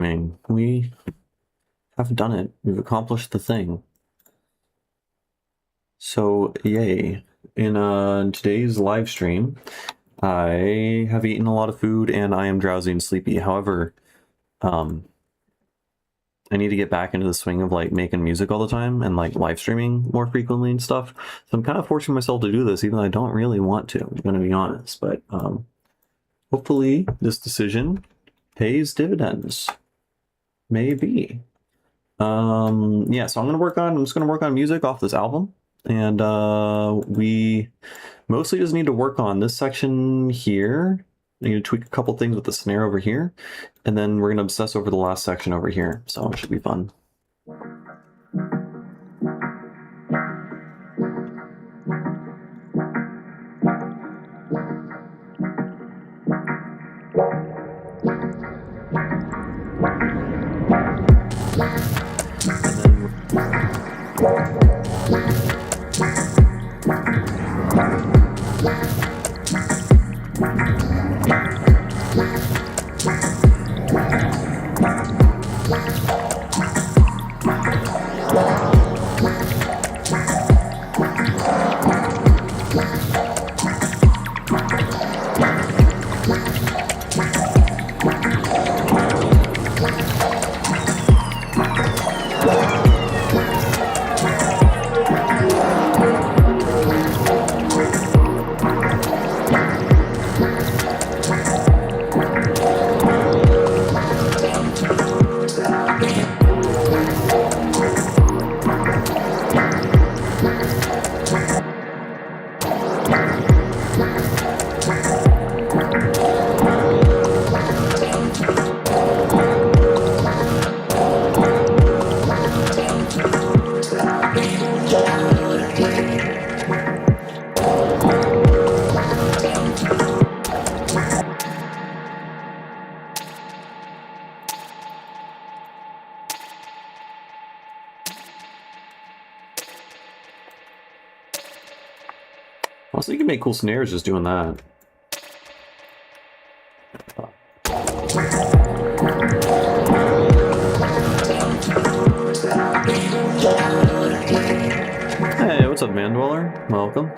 mean, we have done it. We've accomplished the thing. So, yay. In today's live stream, I have eaten a lot of food and I am drowsy and sleepy. However, I need to get back into the swing of like making music all the time and like live streaming more frequently and stuff. So I'm kind of forcing myself to do this, even though I don't really want to, I'm going to be honest. But hopefully this decision pays dividends. Maybe. Yeah, so I'm just gonna work on music off this album. And we mostly just need to work on this section here. I need to tweak a couple things with the snare over here, and then we're gonna obsess over the last section over here. So it should be fun. Also, you can make cool snares just doing that. Hey, what's up, Man Dweller? Welcome.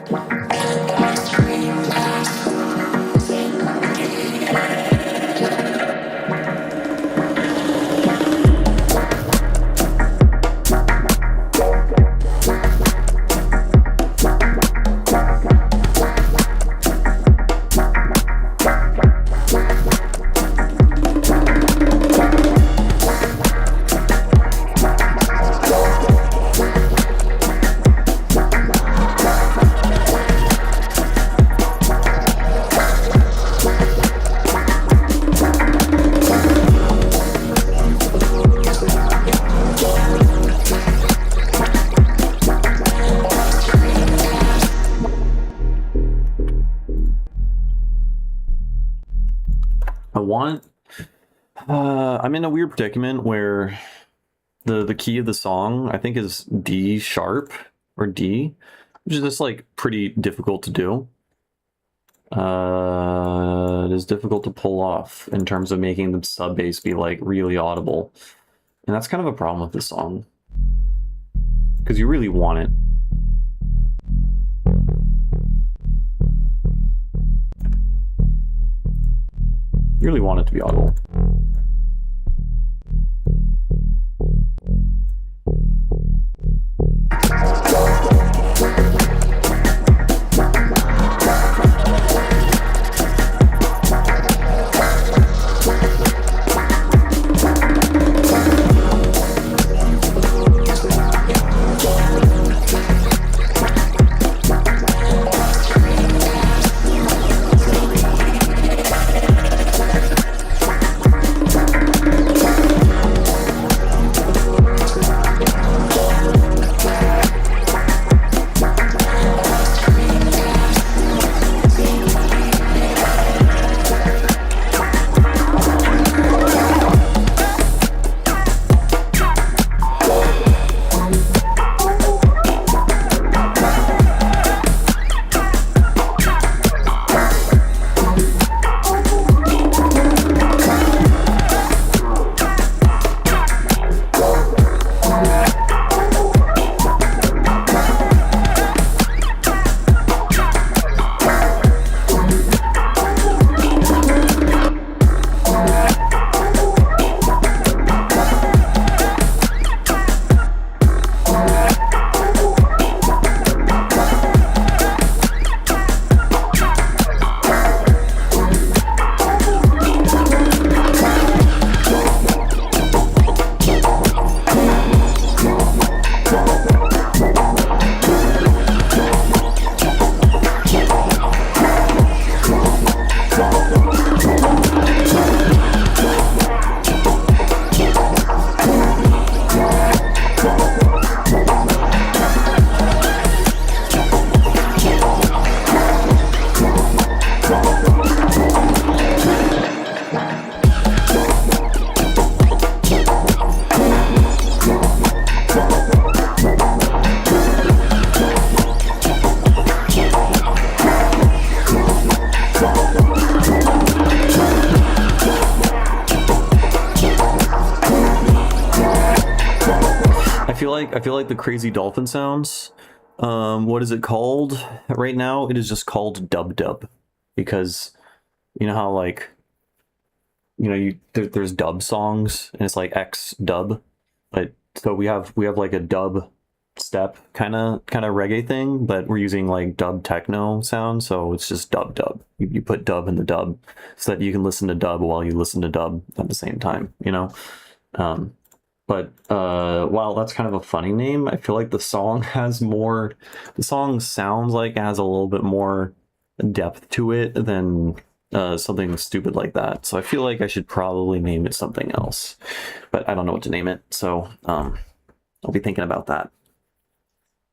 I'm in a weird predicament where the key of the song, I think, is D sharp or D, which is just like pretty difficult to do. It is difficult to pull off in terms of making the sub bass be like really audible. And that's kind of a problem with this song, because you really want it. You really want it to be audible. feel like the crazy dolphin sounds. What is it called right now? It is just called dub dub, because you know how like there's dub songs and it's like X dub, but so we have like a dub step kind of reggae thing, but we're using like dub techno sound, so it's just dub dub. You put dub in the dub so that you can listen to dub while you listen to dub at the same time, you know. But while that's kind of a funny name, I feel like the song sounds like it has a little bit more depth to it than something stupid like that. So I feel like I should probably name it something else, but I don't know what to name it. So I'll be thinking about that.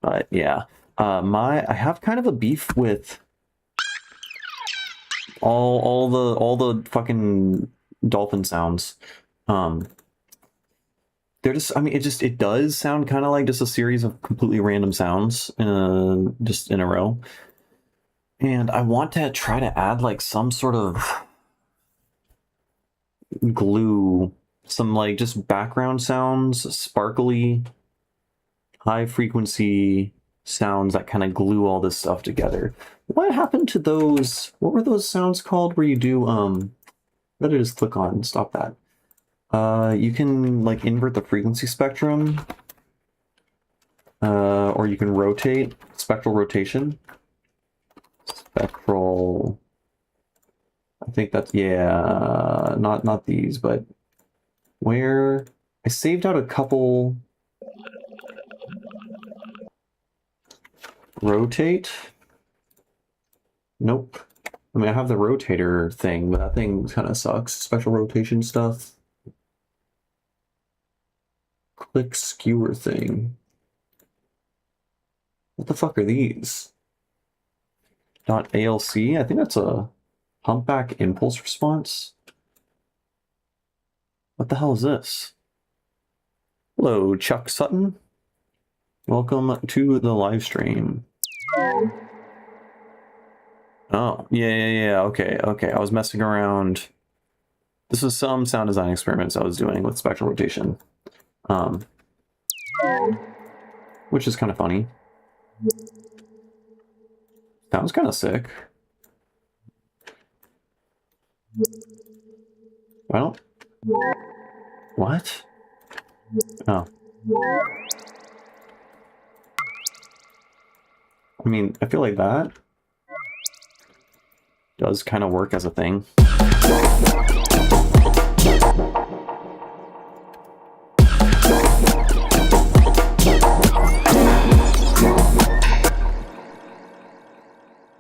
But yeah, I have kind of a beef with all the fucking dolphin sounds. They're just, I mean, it does sound kind of like just a series of completely random sounds just in a row. And I want to try to add like some sort of glue, some like just background sounds, sparkly, high frequency sounds that kind of glue all this stuff together. What happened to those? What were those sounds called where you do, better just click on, stop that. You can like invert the frequency spectrum, or you can rotate, spectral rotation. Spectral, I think that's, yeah, not these, but where I saved out a couple. Rotate? Nope. I mean, I have the rotator thing, but that thing kind of sucks. Special rotation stuff. Click skewer thing. What the fuck are these? .alc? I think that's a humpback impulse response. What the hell is this? Hello, Chuck Sutton. Welcome to the live stream. Oh, yeah. Okay. I was messing around. This was some sound design experiments I was doing with spectral rotation. Which is kind of funny. Sounds kind of sick. Well, what? Oh. I mean, I feel like that does kind of work as a thing.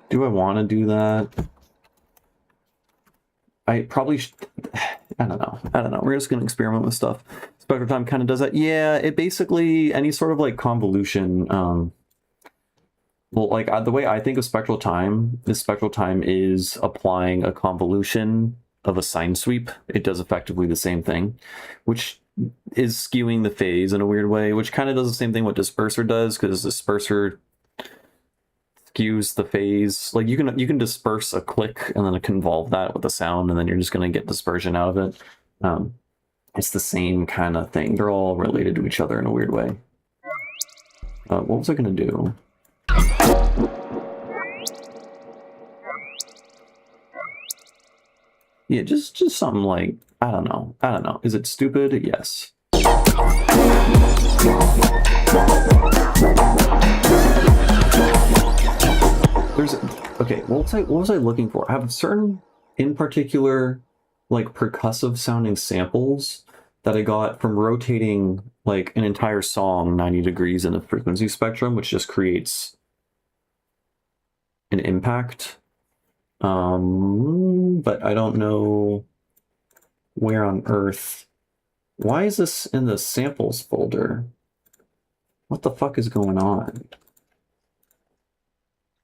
Do I want to do that? I probably should. I don't know. We're just going to experiment with stuff. Spectral time kind of does that. Yeah, it basically, any sort of like convolution. Well, like the way I think of spectral time is applying a convolution of a sine sweep. It does effectively the same thing, which is skewing the phase in a weird way, which kind of does the same thing what disperser does, because disperser skews the phase. Like you can disperse a click and then convolve that with a sound, and then you're just going to get dispersion out of it. It's the same kind of thing. They're all related to each other in a weird way. What was I going to do? Yeah, just something like, I don't know. Is it stupid? Yes. Okay, what was I looking for? I have certain, in particular, like percussive sounding samples that I got from rotating like an entire song 90 degrees in the frequency spectrum, which just creates an impact. But I don't know where on earth. Why is this in the samples folder? What the fuck is going on?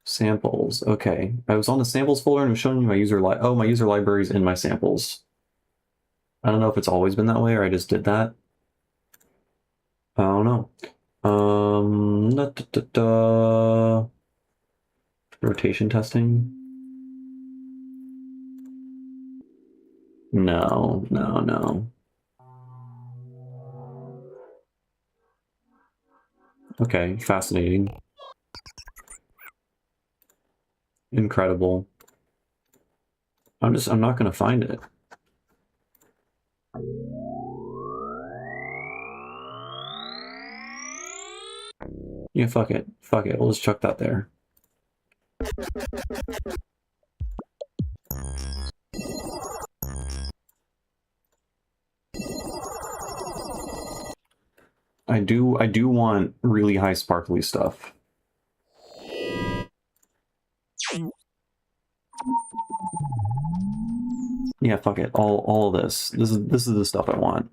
Samples. Okay, I was on the samples folder and I'm showing you my user my user library is in my samples. I don't know if it's always been that way or I just did that. I don't know. Rotation testing. No. Okay, fascinating. Incredible. I'm not gonna find it. Yeah, fuck it. Fuck it. We'll just chuck that there. I do want really high sparkly stuff. Yeah, fuck it. All of this. This is the stuff I want.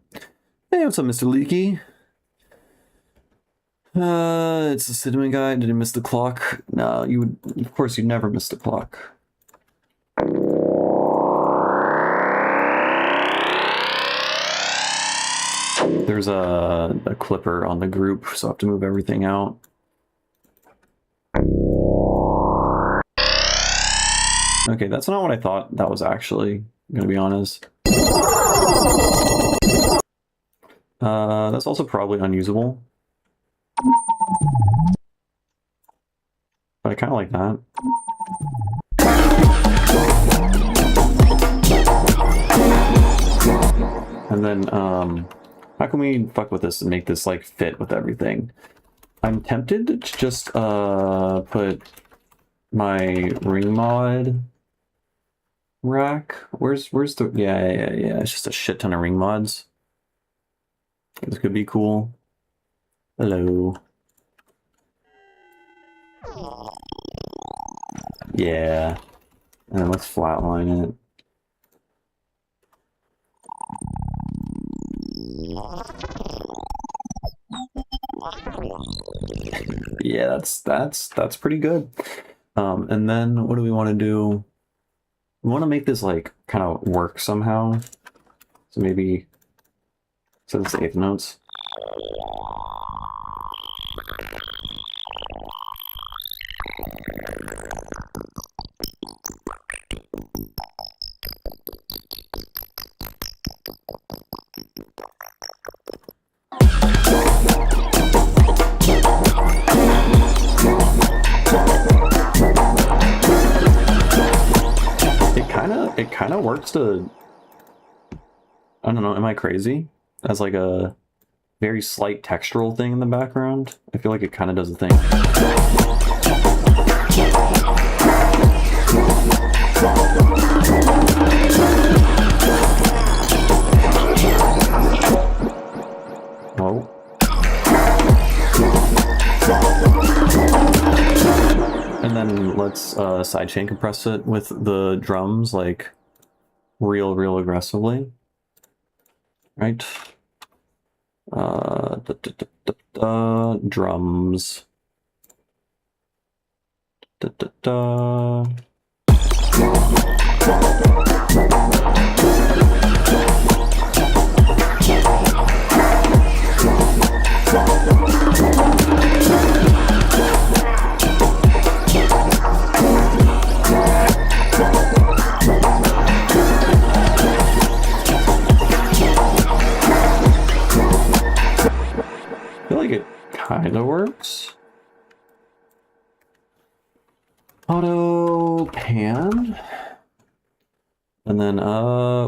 Hey, what's up, Mr. Leaky? It's the cinnamon guy. Did he miss the clock? No, you would. Of course, you'd never miss the clock. There's a clipper on the group, so I have to move everything out. Okay, that's not what I thought that was actually, I'm gonna be honest. That's also probably unusable. But I kind of like that. And then, how can we fuck with this and make this, like, fit with everything? I'm tempted to just, put my ring mod rack. Where's the... Yeah, it's just a shit ton of ring mods. This could be cool. Hello. Yeah. And then let's flatline it. Yeah, that's pretty good. And then what do we want to do? We want to make this like kind of work somehow. So maybe set this to eighth notes. It kind of works to, I don't know, am I crazy? As like a very slight textural thing in the background. I feel like it kind of does a thing. Oh. And then let's sidechain compress it with the drums, like real aggressively. Right? Drums. I feel like it kind of works. Auto pan. And then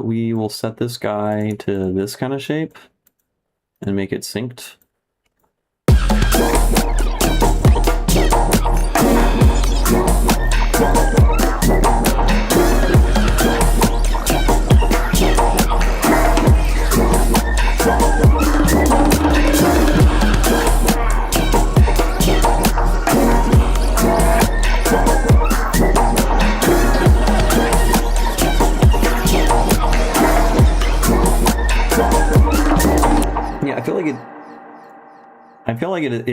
we will set this guy to this kind of shape and make it synced. Yeah, I feel like it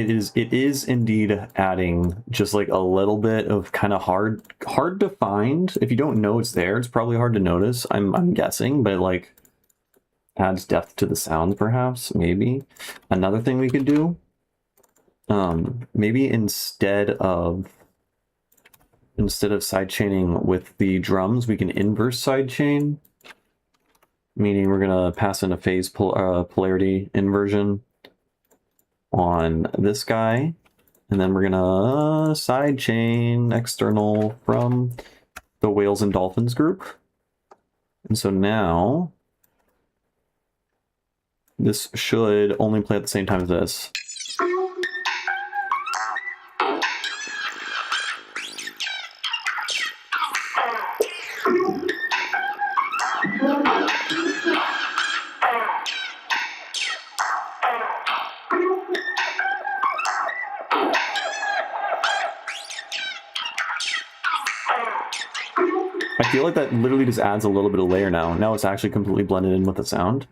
is indeed adding just like a little bit of kind of hard to find. If you don't know it's there, it's probably hard to notice. I'm guessing, but it like adds depth to the sound perhaps, maybe. Another thing we could do, maybe instead of sidechaining with the drums, we can inverse sidechain, meaning we're gonna pass in a phase polarity inversion. on this guy, and then we're gonna sidechain external from the whales and dolphins group. And so now this should only play at the same time as this. I feel like that literally just adds a little bit of layer now. Now it's actually completely blended in with the sound.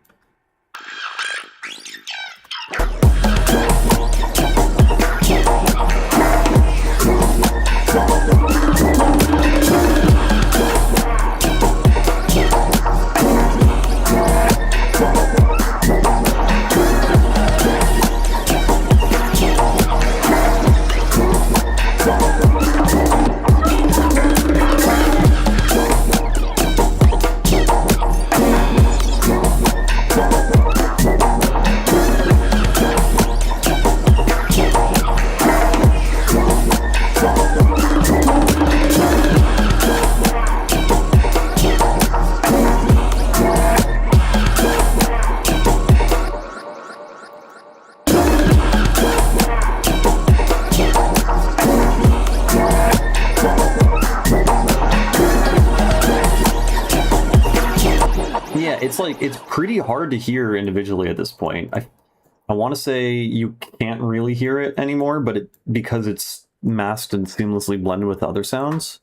It's pretty hard to hear individually at this point. I want to say you can't really hear it anymore, but because it's masked and seamlessly blended with other sounds.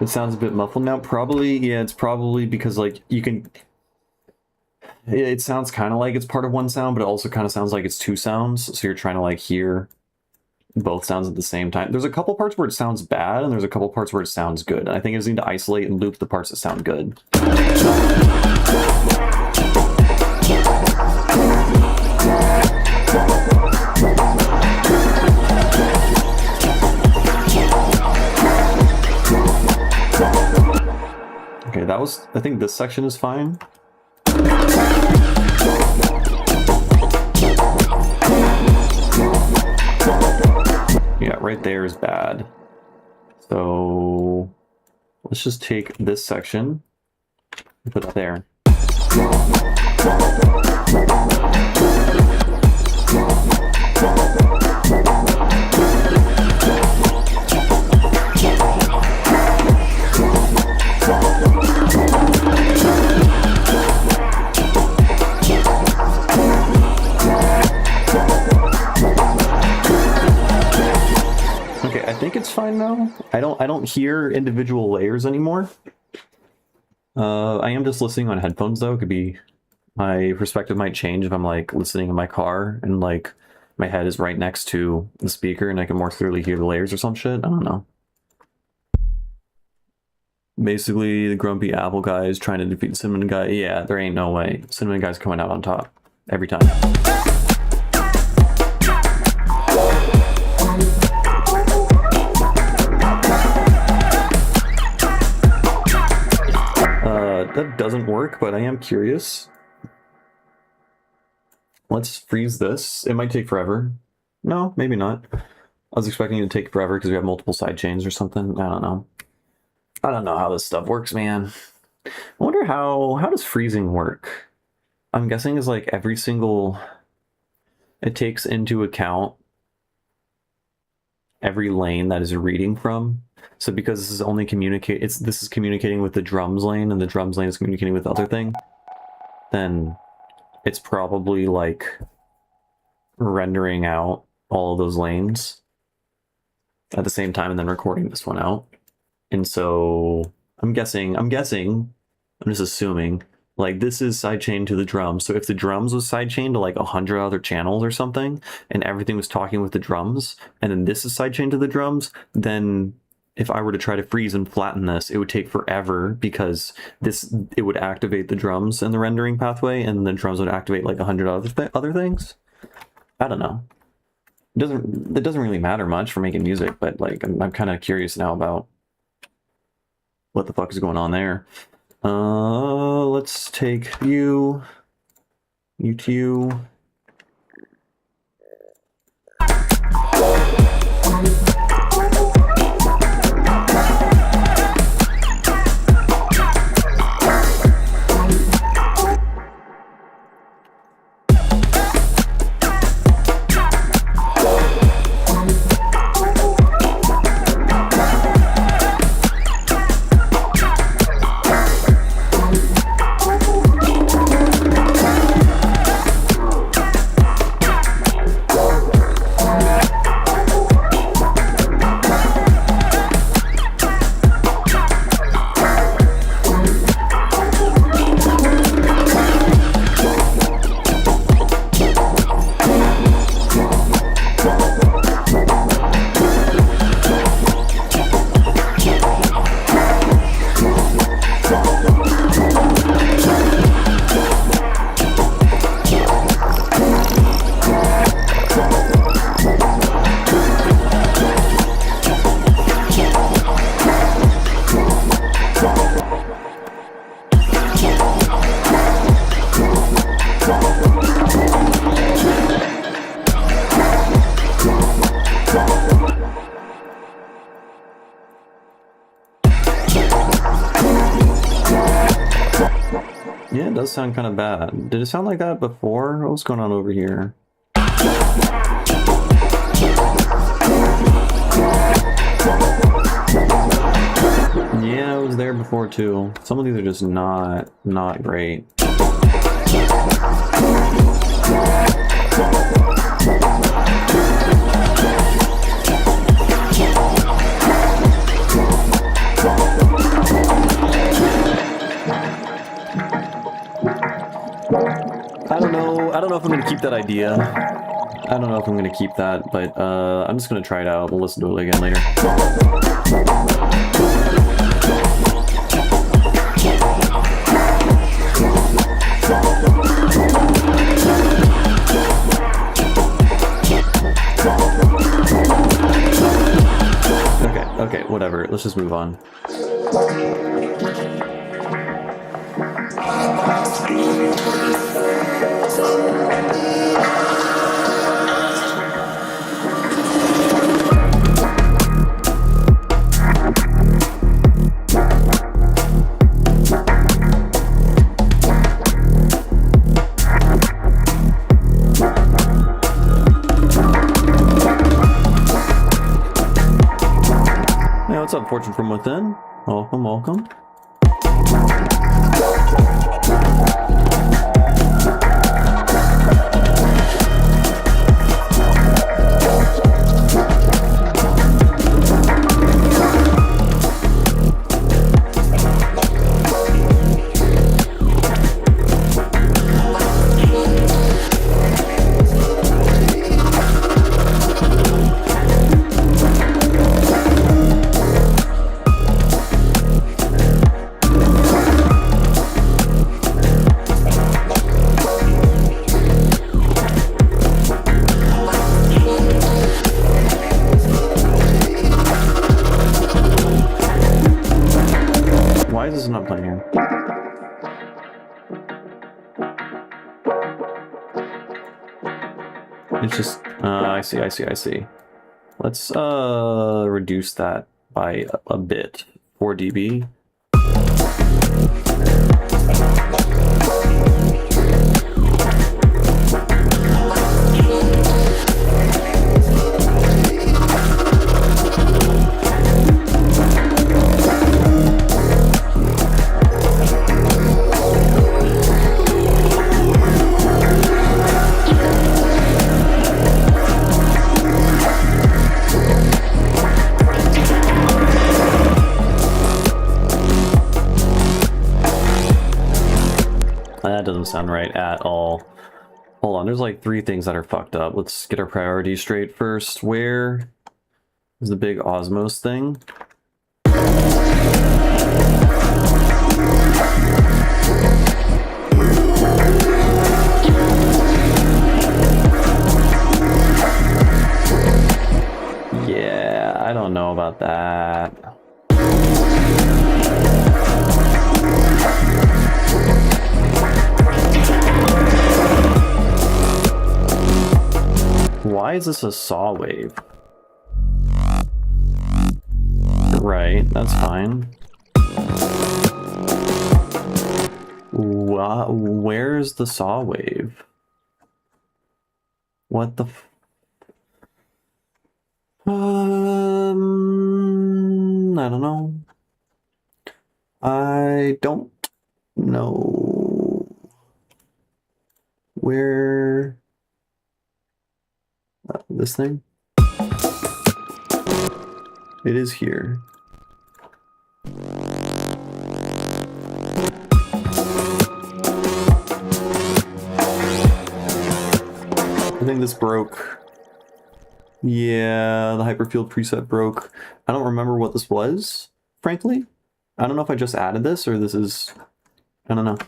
It sounds a bit muffled now. Probably, yeah, it's probably because like you can... It sounds kind of like it's part of one sound, but it also kind of sounds like it's two sounds. So you're trying to like hear both sounds at the same time. There's a couple parts where it sounds bad, and there's a couple parts where it sounds good. And I think I just need to isolate and loop the parts that sound good. Okay, that was... I think this section is fine. Yeah, right there is bad. So let's just take this section and put it there. Okay, I think it's fine now. I don't hear individual layers anymore. I am just listening on headphones though. It could be my perspective might change if I'm like listening in my car and like my head is right next to the speaker and I can more clearly hear the layers or some shit. I don't know. Basically, the grumpy apple guy is trying to defeat the cinnamon guy. Yeah, there ain't no way. Cinnamon guy's coming out on top every time. That doesn't work, but I am curious. Let's freeze this. It might take forever. No, maybe not. I was expecting it to take forever because we have multiple side chains or something. I don't know. I don't know how this stuff works, man. I wonder how does freezing work? I'm guessing is like every single... It takes into account every lane that is reading from. So because this is only this is communicating with the drums lane and the drums lane is communicating with the other thing, then it's probably like rendering out all of those lanes at the same time and then recording this one out. And so I'm just assuming like this is sidechained to the drums. So if the drums was sidechained to like 100 other channels or something and everything was talking with the drums and then this is sidechained to the drums, then if I were to try to freeze and flatten this, it would take forever because it would activate the drums in the rendering pathway and the drums would activate like 100 other things. I don't know. It doesn't really matter much for making music, but like I'm kind of curious now about what the fuck is going on there. Let's take you two. Yeah, it does sound kind of bad. Did it sound like that before? What's going on over here? Yeah, it was there before too. Some of these are just not great. I don't know if I'm gonna keep that idea. I don't know if I'm gonna keep that, but I'm just gonna try it out. We'll listen to it again later. Okay, whatever. Let's just move on. What's up, Fortune from Within? Welcome, welcome. Why is this not playing here? It's just, I see. Let's, reduce that by a bit. 4 dB. That doesn't sound right at all. Hold on, there's like 3 things that are fucked up. Let's get our priorities straight first. Where is the big Osmos thing? about that. Why is this a saw wave? Right, that's fine. Where's the saw wave? What the I don't know. I don't know where this thing? It is here. I think this broke. Yeah, the hyperfield preset broke. I don't remember what this was, frankly. I don't know if I just added this or this is... I don't know.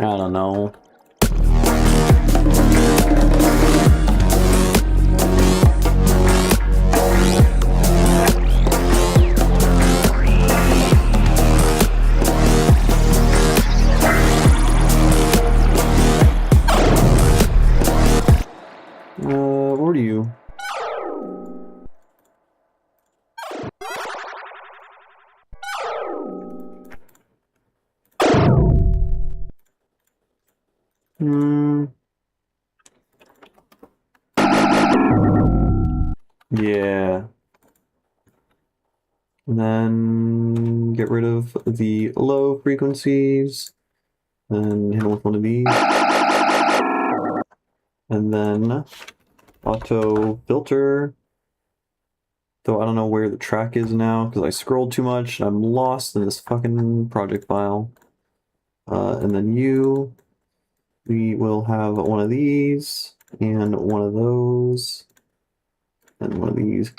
I don't know. What are you? Yeah. And then get rid of the low frequencies and hit with one of these. And then auto filter. Though I don't know where the track is now because I scrolled too much and I'm lost in this fucking project file. And then we will have one of these and one of those and one of these.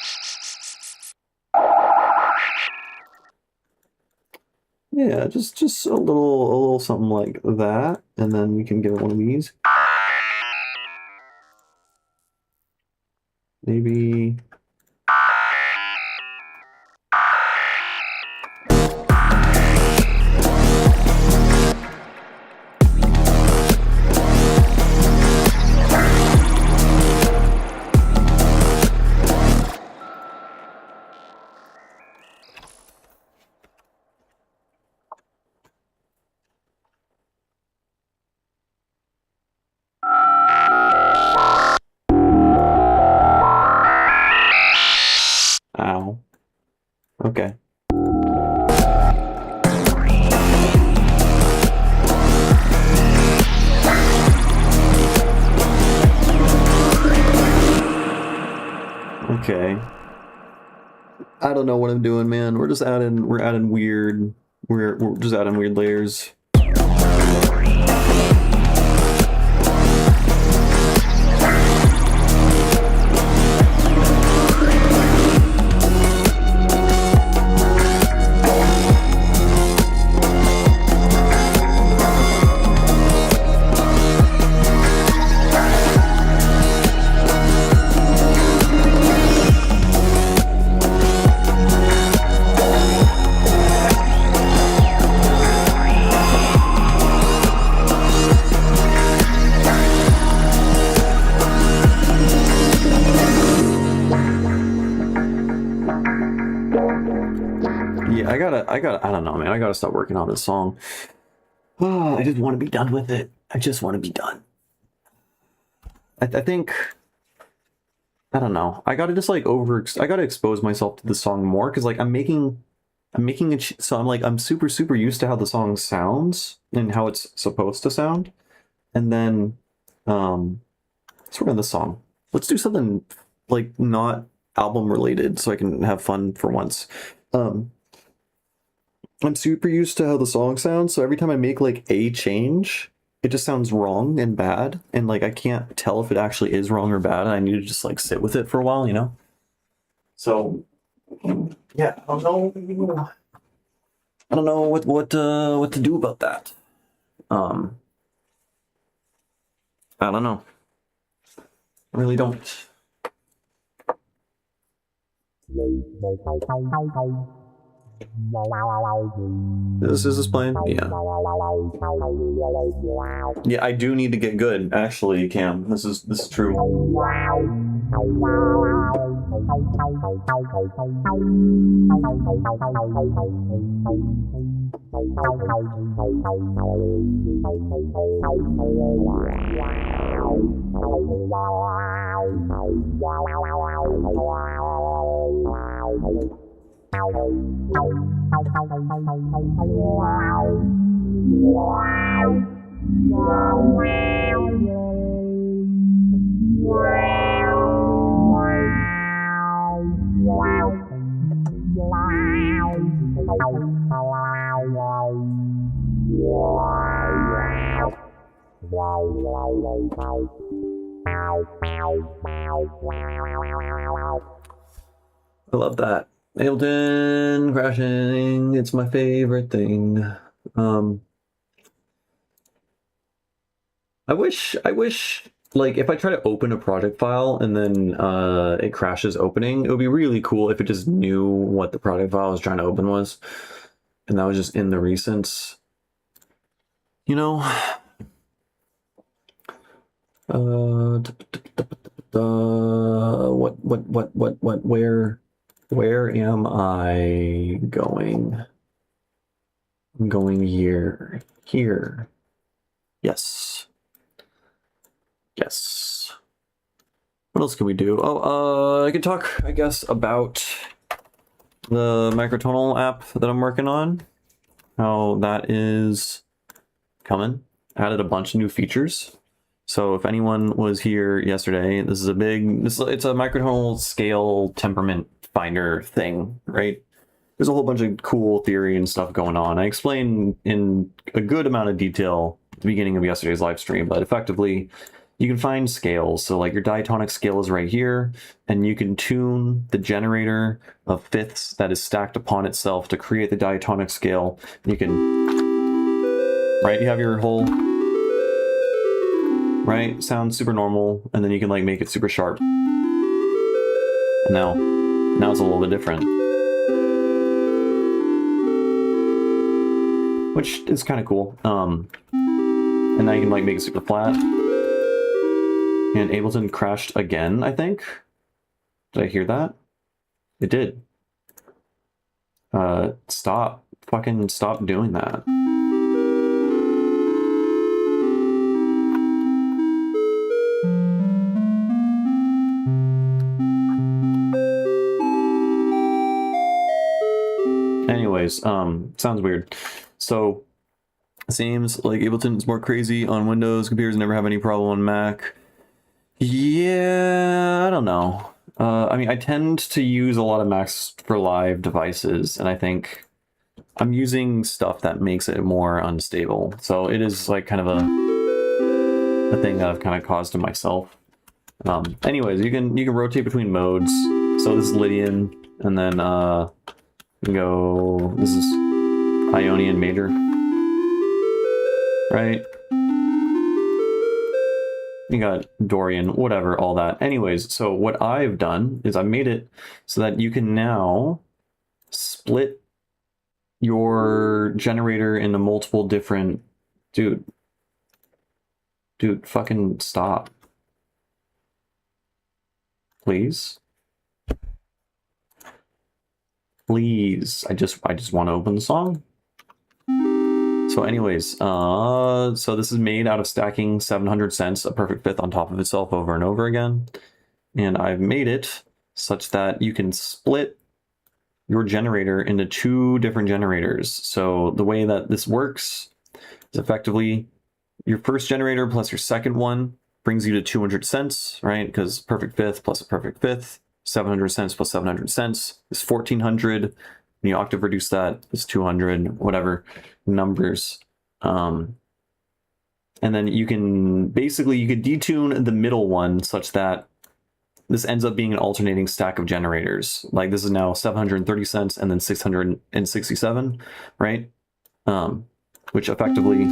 Yeah, just a little something like that, and then we can give it one of these. Maybe. Ow. Okay. Okay. I don't know what I'm doing, man. We're just adding we're just adding weird layers. I don't know, man. I gotta stop working on this song. Oh, I just want to be done with it. I just want to be done. I think, I don't know. I gotta just like I gotta expose myself to the song more because like I'm making it. So I'm like, I'm super used to how the song sounds and how it's supposed to sound. And then, let's work on this song. Let's do something like not album related so I can have fun for once. Um, I'm super used to how the song sounds, so every time I make like a change, it just sounds wrong and bad, and like I can't tell if it actually is wrong or bad, and I need to just like sit with it for a while, you know? So yeah, I don't know what to do about that. Um I don't know. I really don't. Is this playing? Yeah. Yeah, I do need to get good, actually, Cam. This is true. I love that. Ableton crashing, it's my favorite thing. I wish like if I try to open a project file and then it crashes opening, it would be really cool if it just knew what the project file I was trying to open was. And that was just in the recents. You know? Where am I going? I'm going here. Here. Yes. Yes. What else can we do? Oh, I could talk, I guess, about the microtonal app that I'm working on. How that is coming. Added a bunch of new features. So if anyone was here yesterday, this is a big, it's a microtonal scale temperament finder thing, right? There's a whole bunch of cool theory and stuff going on. I explained in a good amount of detail at the beginning of yesterday's live stream, but effectively you can find scales. So like your diatonic scale is right here, and you can tune the generator of fifths that is stacked upon itself to create the diatonic scale. You can, right? You have your whole, right? Sounds super normal, and then you can like make it super sharp. And now it's a little bit different. Which is kind of cool. And now you can like make it super flat. And Ableton crashed again, I think. Did I hear that? It did. Stop. Fucking stop doing that. Anyways, sounds weird. So it seems like Ableton is more crazy on Windows. Computers never have any problem on Mac. Yeah, I don't know. I mean, I tend to use a lot of Macs for live devices, and I think I'm using stuff that makes it more unstable. So it is like kind of a thing that I've kind of caused to myself. Anyways, you can rotate between modes. So this is Lydian, and then you can go. This is Ionian major, right? You got Dorian, whatever, all that. Anyways, so what I've done is I made it so that you can now split your generator into multiple different... Dude, fucking stop. Please? Please. I just want to open the song. So So anyways, so this is made out of stacking 700 cents, a perfect fifth on top of itself over and over again. And I've made it such that you can split your generator into 2 different generators. So the way that this works is effectively your first generator plus your second one brings you to 200 cents, right? Because perfect fifth plus a perfect fifth, 700 cents plus 700 cents is 1400. When you octave reduce that, is 200, whatever numbers. And then you can basically, you could detune the middle one such that this ends up being an alternating stack of generators. Like this is now 730 cents and then 667, right? Which effectively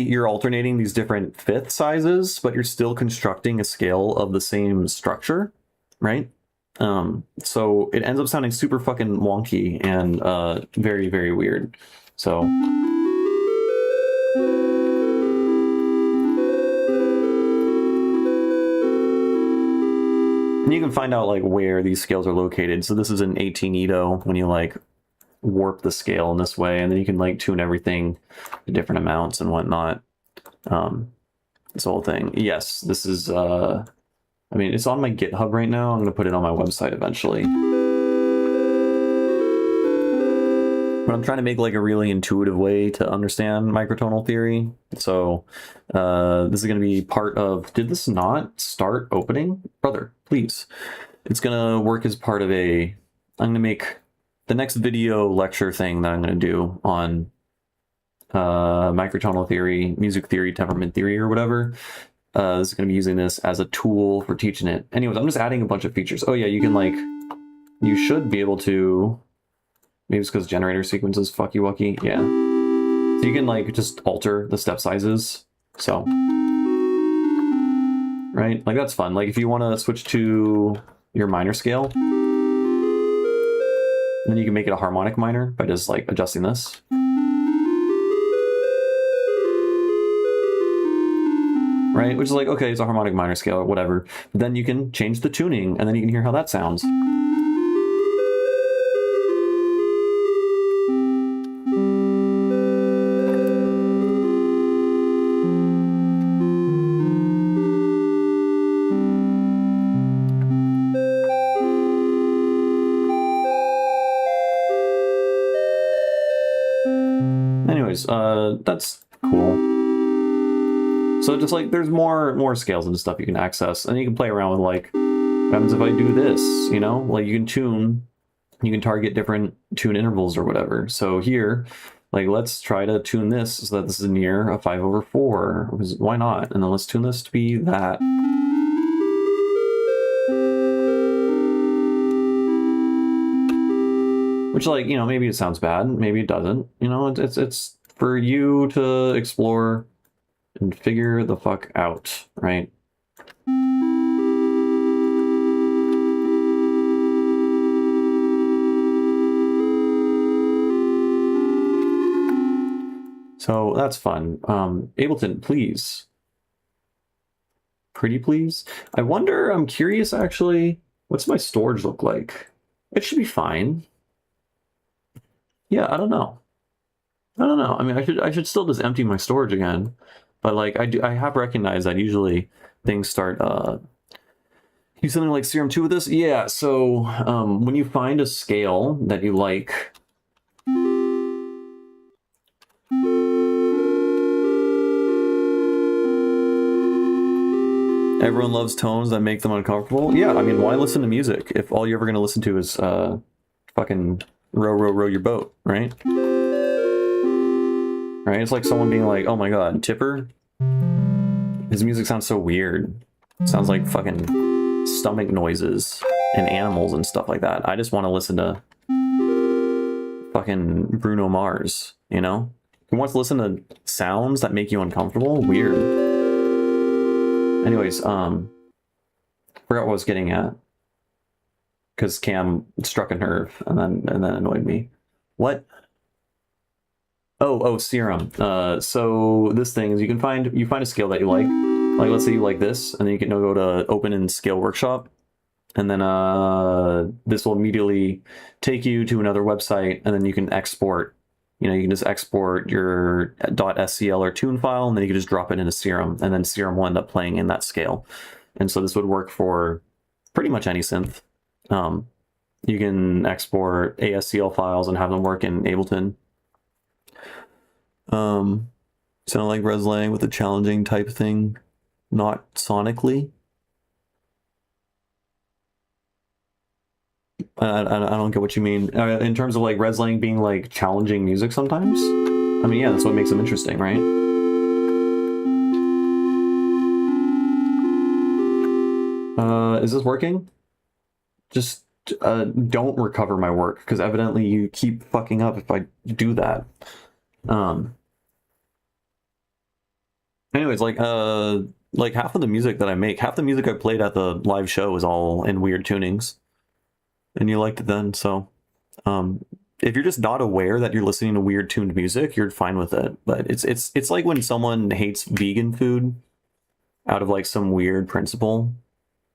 you're alternating these different fifth sizes, but you're still constructing a scale of the same structure, right? So it ends up sounding super fucking wonky and very, very weird. So and you can find out like where these scales are located. So this is an 18 Edo when you like warp the scale in this way, and then you can like tune everything to different amounts and whatnot. This whole thing. Yes, this is I mean, it's on my GitHub right now. I'm gonna put it on my website eventually. But I'm trying to make like a really intuitive way to understand microtonal theory. So this is going to be part of, did this not start opening? Brother, please. It's going to work as part of I'm going to make the next video lecture thing that I'm going to do on microtonal theory, music theory, temperament theory, or whatever. This is going to be using this as a tool for teaching it. Anyways, I'm just adding a bunch of features. Oh yeah, you can like, you should be able to, maybe it's because generator sequences fucky wucky. Yeah. So you can like just alter the step sizes. So, right? Like that's fun. Like if you want to switch to your minor scale, then you can make it a harmonic minor by just like adjusting this. Right? Which is like, okay, it's a harmonic minor scale or whatever. But then you can change the tuning and then you can hear how that sounds. Anyways, that's cool. So just like there's more scales and stuff you can access, and you can play around with like, what happens if I do this, you know? Like you can target different tune intervals or whatever. So here, like let's try to tune this so that this is near a 5/4. Because why not? And then let's tune this to be that. Which, like, you know, maybe it sounds bad, maybe it doesn't. You know, it's for you to explore and figure the fuck out, right? So that's fun. Ableton, please. Pretty please. I wonder, I'm curious actually, what's my storage look like? It should be fine. Yeah, I don't know. I don't know. I mean, I should still just empty my storage again, but like I have recognized that usually things start use something like Serum 2 with this. Yeah. So when you find a scale that you like, everyone loves tones that make them uncomfortable. Yeah. I mean, why listen to music if all you're ever going to listen to is fucking row your boat, right? Right? It's like someone being like, oh my god, Tipper? His music sounds so weird. It sounds like fucking stomach noises and animals and stuff like that. I just want to listen to fucking Bruno Mars, you know? Who wants to listen to sounds that make you uncomfortable? Weird. Anyways, forgot what I was getting at. Because Cam struck a nerve and then annoyed me. What? Oh, Serum. So this thing is you find a scale that you like. Like let's say you like this, and then you can go to Open in Scale Workshop, and then this will immediately take you to another website, and then you can export. You know, you can just export your .scl or tune file, and then you can just drop it into Serum, and then Serum will end up playing in that scale. And so this would work for pretty much any synth. You can export ASCL files and have them work in Ableton. Sound like Reslang with a challenging type thing, not sonically. I don't get what you mean. In terms of like Reslang being like challenging music sometimes? I mean, yeah, that's what makes them interesting, right? Is this working? Just don't recover my work, because evidently you keep fucking up if I do that. Anyways, like half of the music that I make, half the music I played at the live show is all in weird tunings. And you liked it then, so if you're just not aware that you're listening to weird tuned music, you're fine with it. But it's like when someone hates vegan food out of like some weird principle,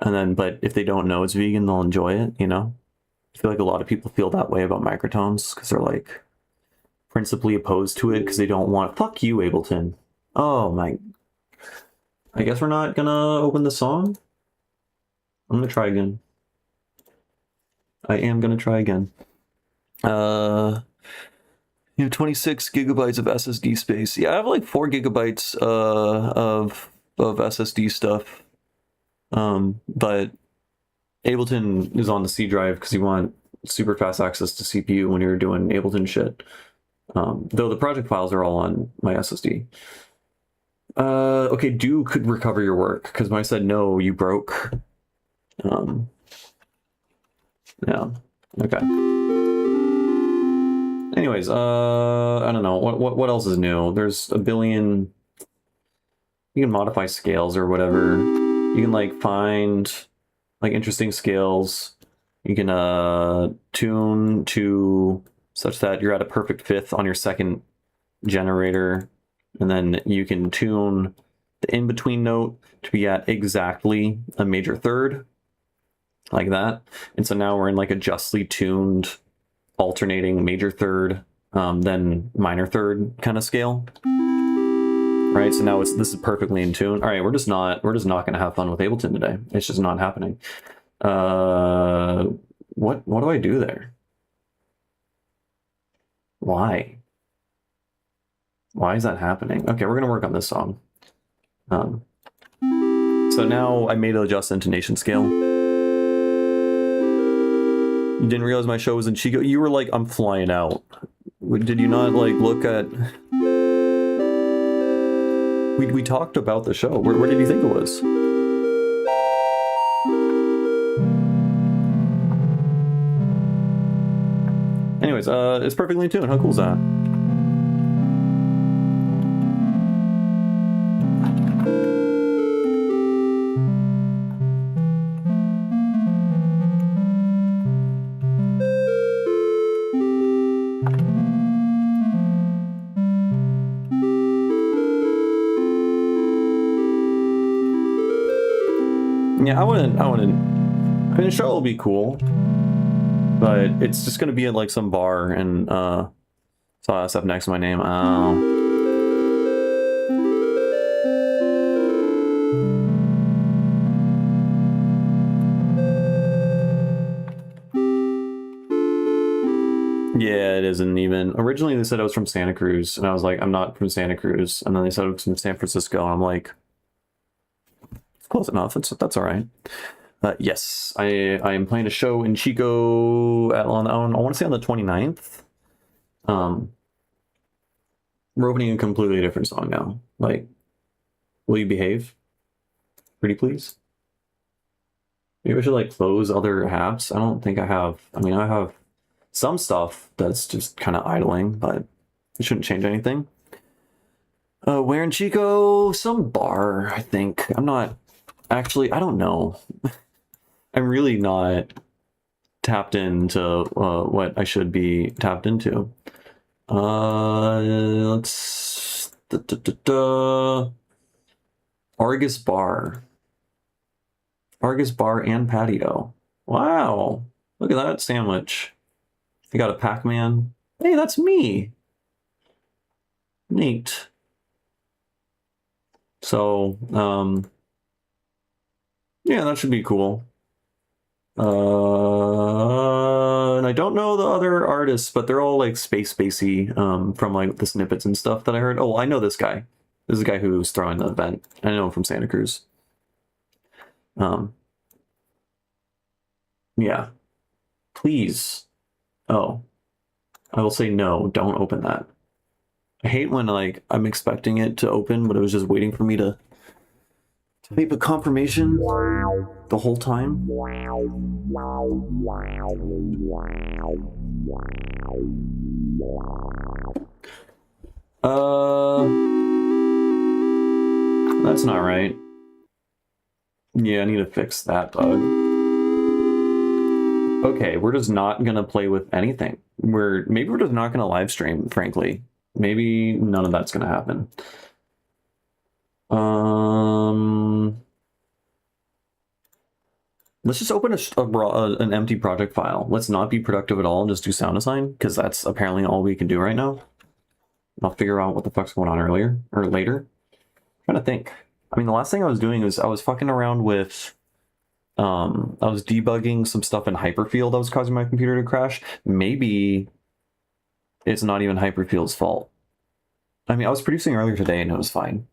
and then but if they don't know it's vegan, they'll enjoy it, you know? I feel like a lot of people feel that way about microtones because they're like principally opposed to it because they don't want fuck you, Ableton. Oh my, I guess we're not gonna open the song. I'm gonna try again. I am gonna try again. You have 26 gigabytes of SSD space. Yeah, I have like 4 gigabytes of SSD stuff. But Ableton is on the C drive because you want super fast access to CPU when you're doing Ableton shit. Though the project files are all on my SSD. Okay, do could recover your work because when I said no, you broke. Yeah. Okay. Anyways, I don't know what else is new. There's a billion. You can modify scales or whatever. You can like find like interesting scales. You can tune to such that you're at a perfect fifth on your second generator, and then you can tune the in-between note to be at exactly a major third, like that. And so now we're in like a justly tuned alternating major third, then minor third kind of scale. Right, so now this is perfectly in tune. All right, we're just not gonna have fun with Ableton today. It's just not happening. What do I do there? Why? Why is that happening? Okay, we're gonna work on this song. So now I made it adjust intonation scale. You didn't realize my show was in Chico? You were like, I'm flying out. Did you not like look at? We talked about the show. Where did you think it was? Anyways, it's perfectly in tune. How cool is that? Yeah, I wouldn't. I mean, the show will be cool, but it's just gonna be at like some bar and saw SF next to my name. Oh. Yeah, it isn't even. Originally, they said I was from Santa Cruz, and I was like, I'm not from Santa Cruz. And then they said I was from San Francisco, and I'm like, it's close enough. That's all right. Yes, I am playing a show in Chico I want to say on the 29th. We're opening a completely different song now. Like, will you behave? Pretty please? Maybe I should like close other apps. I don't think I have. I mean, I have some stuff that's just kind of idling, but it shouldn't change anything. Where in Chico? Some bar, I think. I'm not actually, I don't know. I'm really not tapped into what I should be tapped into. Let's Argus Bar. Argus Bar and Patio. Wow. Look at that sandwich. You got a Pac-Man. Hey, that's me. Neat. So, yeah, that should be cool. And I don't know the other artists, but they're all like spacey, from like the snippets and stuff that I heard. Oh, I know this guy. This is the guy who's throwing the event. I know him from Santa Cruz. Um, yeah. Please. Oh, I will say no, don't open that. I hate when like I'm expecting it to open, but it was just waiting for me to type a confirmation the whole time. That's not right. Yeah, I need to fix that bug. Okay, we're just not gonna play with anything. Maybe we're just not gonna live stream, frankly. Maybe none of that's gonna happen. Let's just open an empty project file. Let's not be productive at all and just do sound assign, because that's apparently all we can do right now. I'll figure out what the fuck's going on earlier or later. I'm trying to think. I mean, the last thing I was doing was I was fucking around with I was debugging some stuff in Hyperfield that was causing my computer to crash. Maybe it's not even Hyperfield's fault. I mean, I was producing earlier today and it was fine.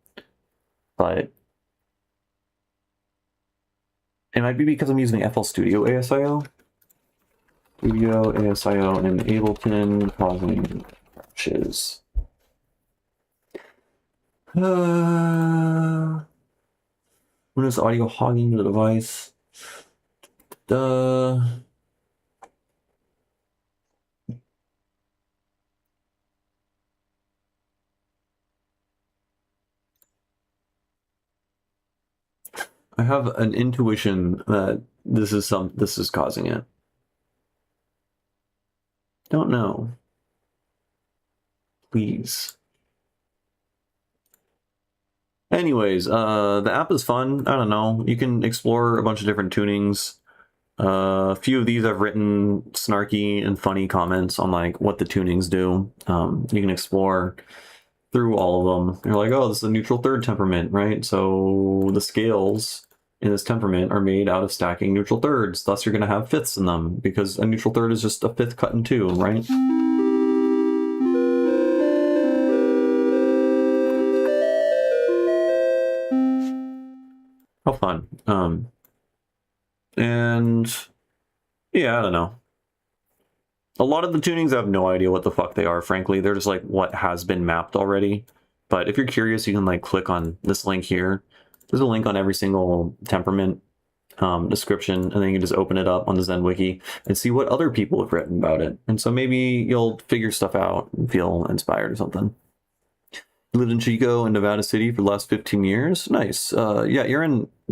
But it might be because I'm using FL Studio ASIO. Studio ASIO and Ableton causing crashes. When is audio hogging the device? I have an intuition that this is causing it. Don't know. Please. Anyways, the app is fun. I don't know. You can explore a bunch of different tunings. A few of these I've written snarky and funny comments on like what the tunings do. You can explore through all of them. You're like, oh, this is a neutral third temperament, right? So the scales in this temperament are made out of stacking neutral thirds. Thus, you're going to have fifths in them because a neutral third is just a fifth cut in two, right? How fun. And yeah, I don't know. A lot of the tunings, I have no idea what the fuck they are, frankly. They're just like what has been mapped already. But if you're curious, you can like click on this link here. There's a link on every single temperament description, and then you can just open it up on the Zen Wiki and see what other people have written about it. And so maybe you'll figure stuff out and feel inspired or something. You lived in Chico and Nevada City for the last 15 years. Nice. Yeah,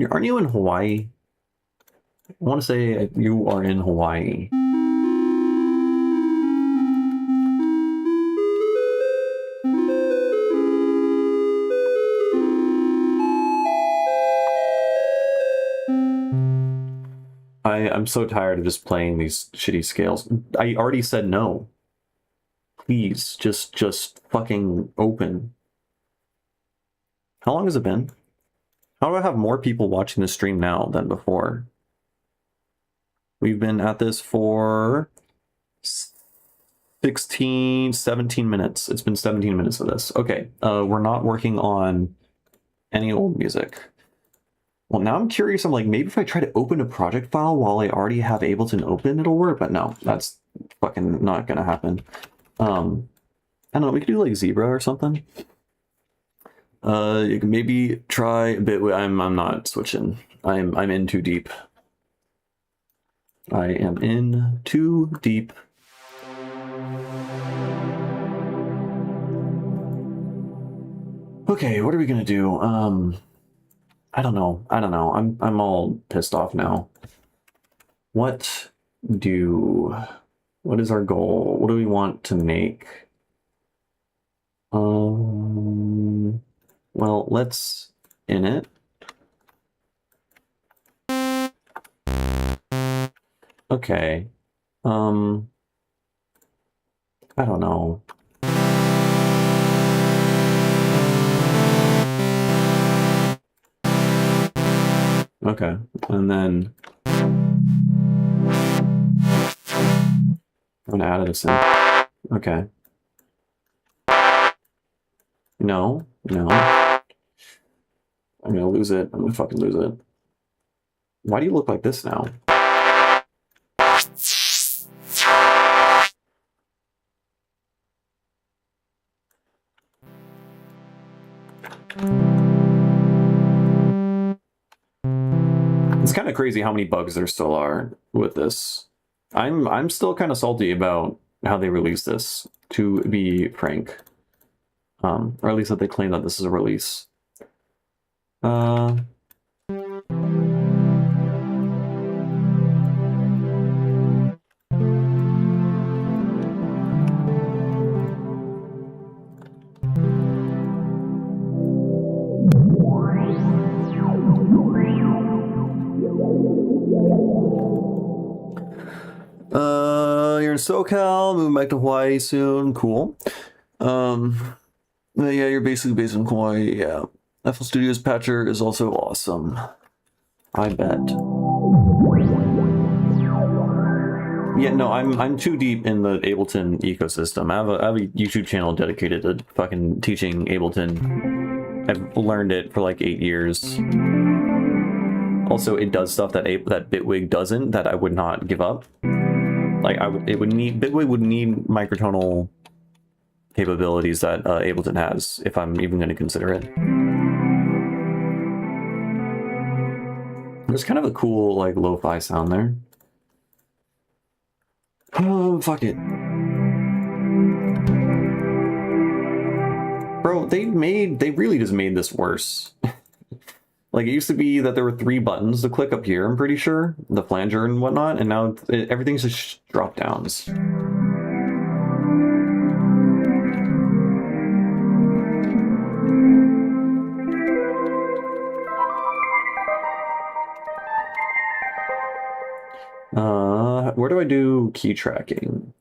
aren't you in Hawaii? I want to say you are in Hawaii. I'm so tired of just playing these shitty scales. I already said no. Please, just fucking open. How long has it been? How do I have more people watching the stream now than before? We've been at this for 17 minutes. It's been 17 minutes of this. Okay, we're not working on any old music. Well, now I'm curious. I'm like, maybe if I try to open a project file while I already have Ableton open, it'll work. But no, that's fucking not gonna happen. I don't know. We could do like Zebra or something. You can maybe try a bit. I'm not switching. I'm in too deep. I am in too deep. Okay, what are we gonna do? I don't know. I'm all pissed off now. What is our goal? What do we want to make? Well, let's in it. Okay. I don't know. Okay, and then I'm gonna add this in. Okay. No, no. I'm gonna lose it. I'm gonna fucking lose it. Why do you look like this now? It's kind of crazy how many bugs there still are with this. I'm still kind of salty about how they released this, to be frank. Or at least that they claim that this is a release. You're in SoCal, moving back to Hawaii soon. Cool. Yeah, you're basically based in Hawaii. Yeah. FL Studios Patcher is also awesome. I bet. Yeah, no, I'm too deep in the Ableton ecosystem. I have a YouTube channel dedicated to fucking teaching Ableton. I've learned it for like 8 years. Also, it does stuff that Bitwig doesn't, that I would not give up. Like Bitwig would need microtonal capabilities that Ableton has, if I'm even going to consider it. There's kind of a cool like lo-fi sound there. Oh, fuck it. Bro, they really just made this worse. Like, it used to be that there were 3 buttons to click up here, I'm pretty sure, the flanger and whatnot, and now everything's just drop downs. Where do I do key tracking?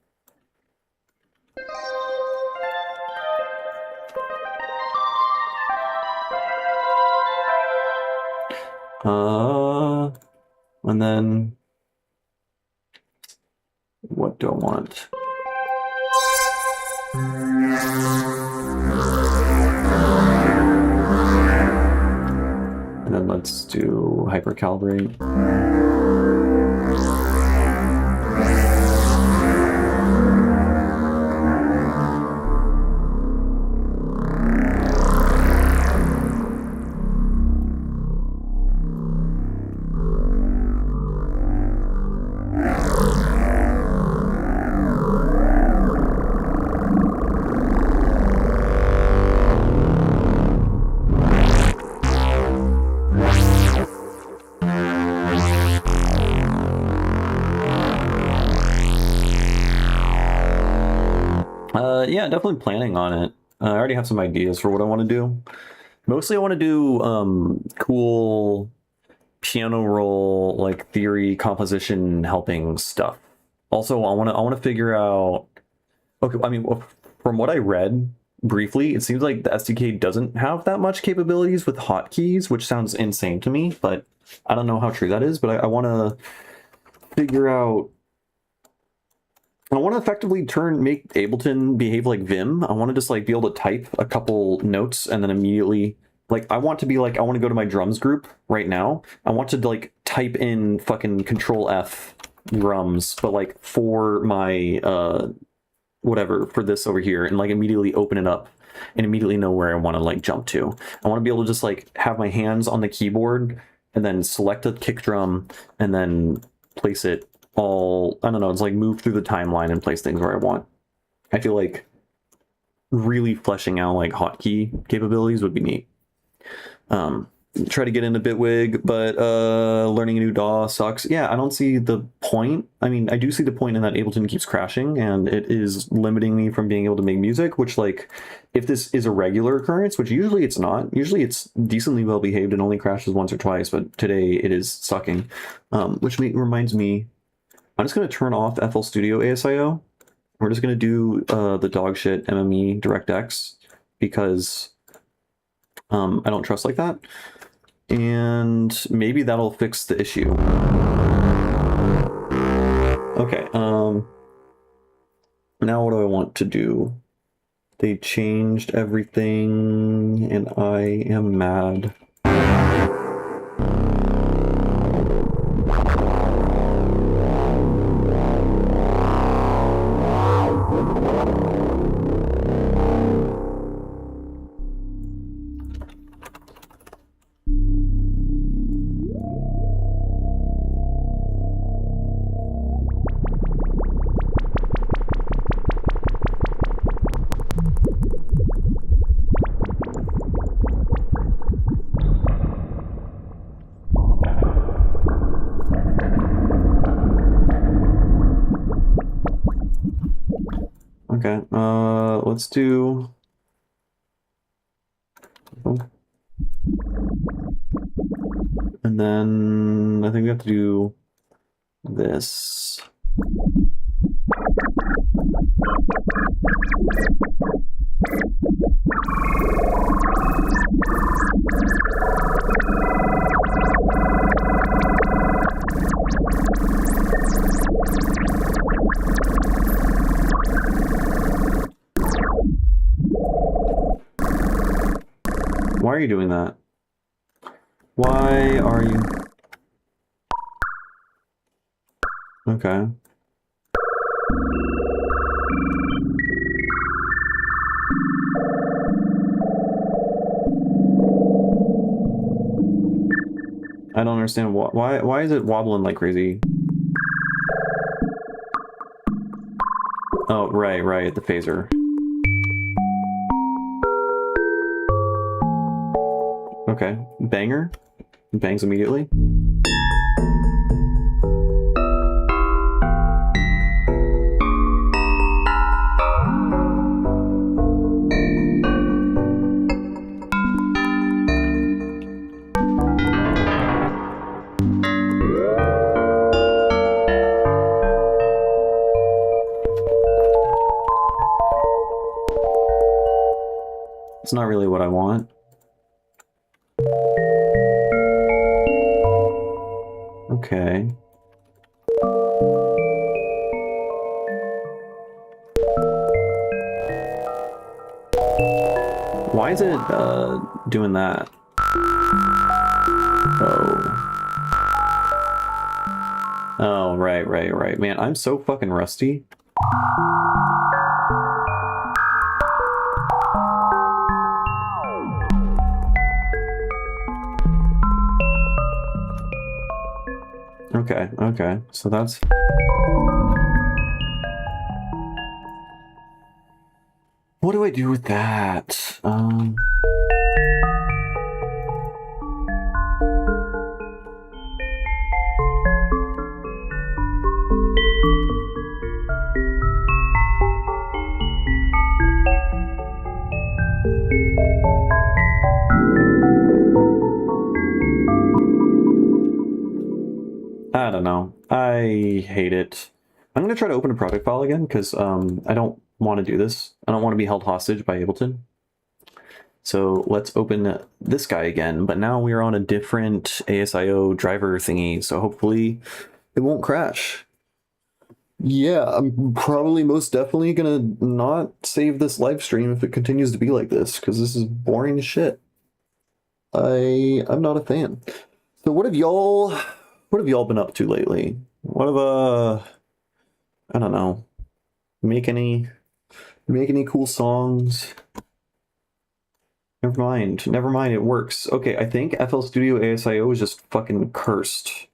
And then what do I want? And then let's do hypercalibrate. Yeah, definitely planning on it. I already have some ideas for what I want to do. Mostly I want to do cool piano roll, like theory, composition, helping stuff. Also, I want to figure out. Okay, I mean, from what I read briefly, it seems like the SDK doesn't have that much capabilities with hotkeys, which sounds insane to me. But I don't know how true that is. But I want to figure out. I want to effectively make Ableton behave like Vim. I want to just like be able to type a couple notes and then immediately, like, I want to be like, I want to go to my drums group right now. I want to like type in fucking Control F drums, but like for my whatever, for this over here, and like immediately open it up and immediately know where I want to like jump to. I want to be able to just like have my hands on the keyboard and then select a kick drum and then place it all, I don't know, it's like move through the timeline and place things where I want. I feel like really fleshing out like hotkey capabilities would be neat. Try to get into Bitwig, but learning a new DAW sucks. Yeah, I don't see the point. I mean, I do see the point in that Ableton keeps crashing and it is limiting me from being able to make music, which, like, if this is a regular occurrence, which usually it's not, usually it's decently well behaved and only crashes once or twice, but today it is sucking. Which reminds me, I'm just going to turn off FL Studio ASIO. We're just going to do the dog shit MME DirectX because I don't trust like that. And maybe that'll fix the issue. Okay, now what do I want to do? They changed everything, and I am mad. Okay, let's do... And then I think we have to do this. Why are you doing that? Why are you... Okay. I don't understand why is it wobbling like crazy? Oh, right, the phaser. Okay, banger. Bangs immediately. It's not really what I want. Okay. Why is it doing that? Oh. Oh, right. Man, I'm so fucking rusty. Okay. So that's... What do I do with that? I don't know. I hate it. I'm gonna try to open a project file again because I don't want to do this. I don't want to be held hostage by Ableton. So let's open this guy again, but now we are on a different ASIO driver thingy, so hopefully it won't crash. Yeah, I'm probably most definitely gonna not save this live stream if it continues to be like this, because this is boring as shit. I'm not a fan. So what have y'all been up to lately? What have I don't know. Make any cool songs? Never mind, it works. Okay, I think FL Studio ASIO is just fucking cursed.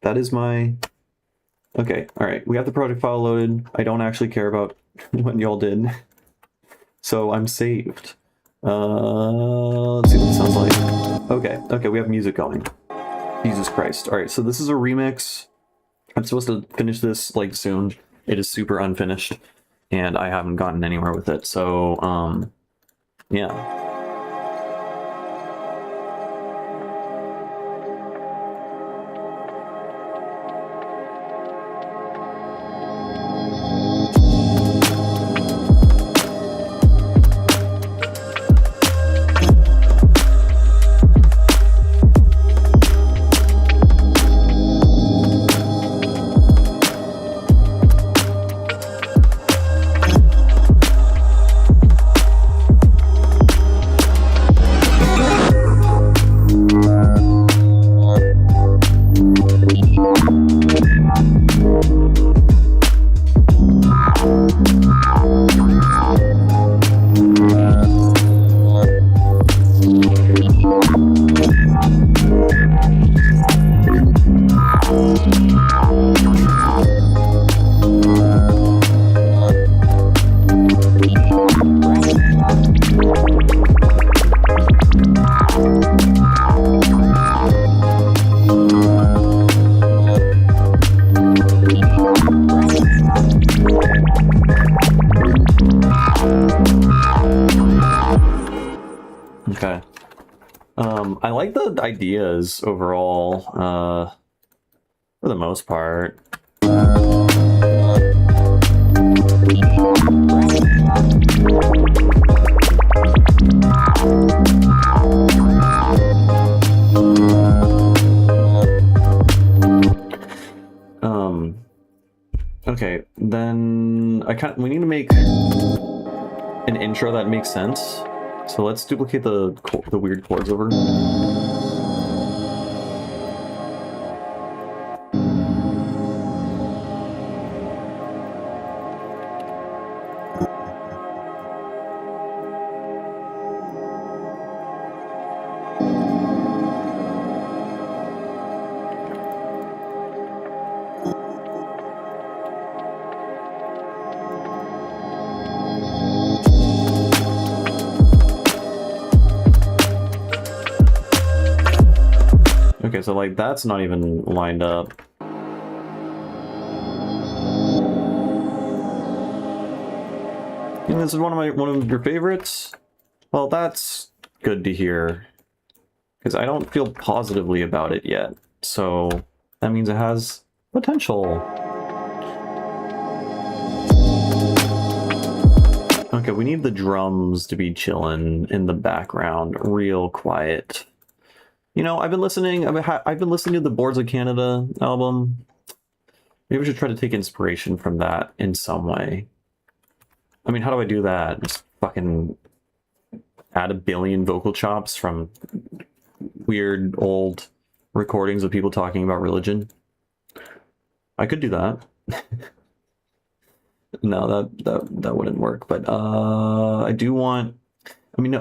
That is my... Okay, alright, we have the project file loaded. I don't actually care about what y'all did. So I'm saved. Let's see what it sounds like. Okay, we have music going. Jesus Christ. Alright, so this is a remix. I'm supposed to finish this, like, soon. It is super unfinished, and I haven't gotten anywhere with it, so, yeah. I like the ideas overall, for the most part. Okay, then we need to make an intro that makes sense. So let's duplicate the weird chords over. Okay, so like that's not even lined up. And this is one of your favorites? Well, that's good to hear. Because I don't feel positively about it yet. So that means it has potential. Okay, we need the drums to be chilling in the background, real quiet. You know, I've been listening to the Boards of Canada album. Maybe we should try to take inspiration from that in some way. I mean, how do I do that? Just fucking add a billion vocal chops from weird old recordings of people talking about religion? I could do that. No, that wouldn't work. But I do want. I mean,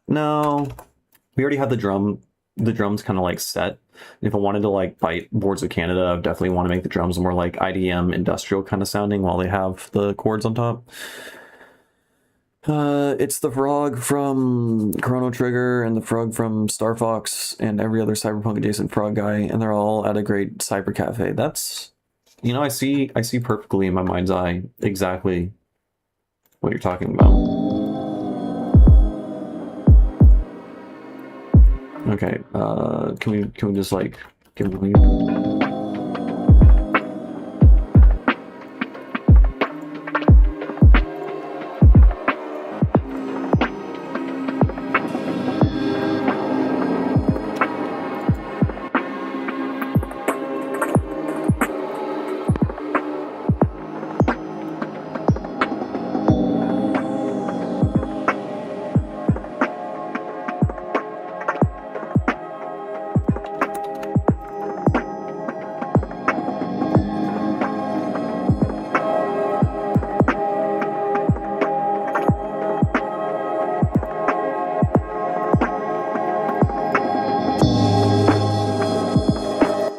no. We already have the drums kind of like set. If I wanted to like bite Boards of Canada, I would definitely want to make the drums more like IDM industrial kind of sounding while they have the chords on top. It's the frog from Chrono Trigger and the frog from Star Fox and every other cyberpunk adjacent frog guy, and they're all at a great cyber cafe. That's, you know, I see perfectly in my mind's eye exactly what you're talking about. Okay, can we just like give it a lead?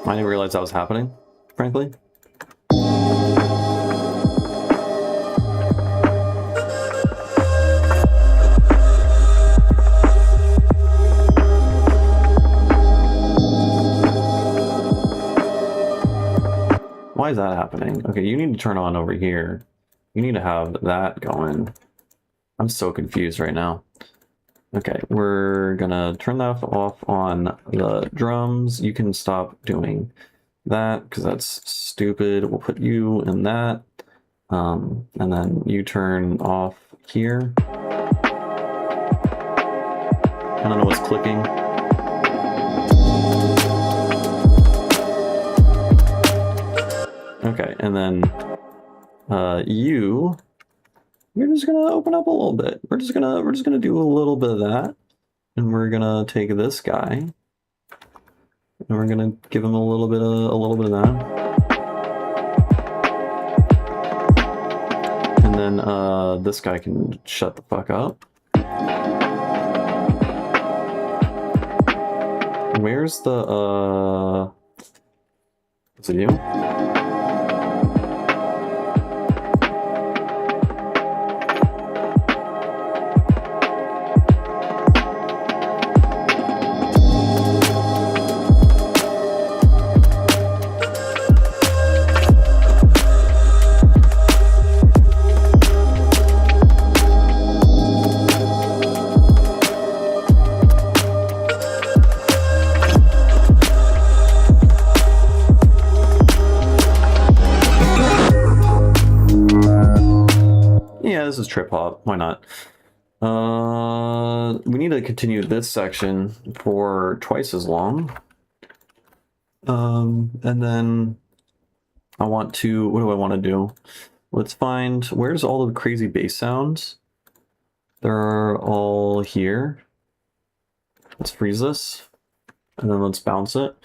I didn't realize that was happening, frankly. Why is that happening? Okay, you need to turn on over here. You need to have that going. I'm so confused right now. Okay, we're gonna turn that off on the drums. You can stop doing that because that's stupid. We'll put you in that. And then you turn off here. I don't know what's clicking. Okay, and then you're just gonna open up a little bit. We're just gonna do a little bit of that, and we're gonna take this guy, and we're gonna give him a little bit of that, and then this guy can shut the fuck up. Where's the is it you? this is trip hop. Why not? We need to continue this section for twice as long. And then I want to, what do I want to do? Let's find, where's all the crazy bass sounds? They're all here. Let's freeze this, and then let's bounce it,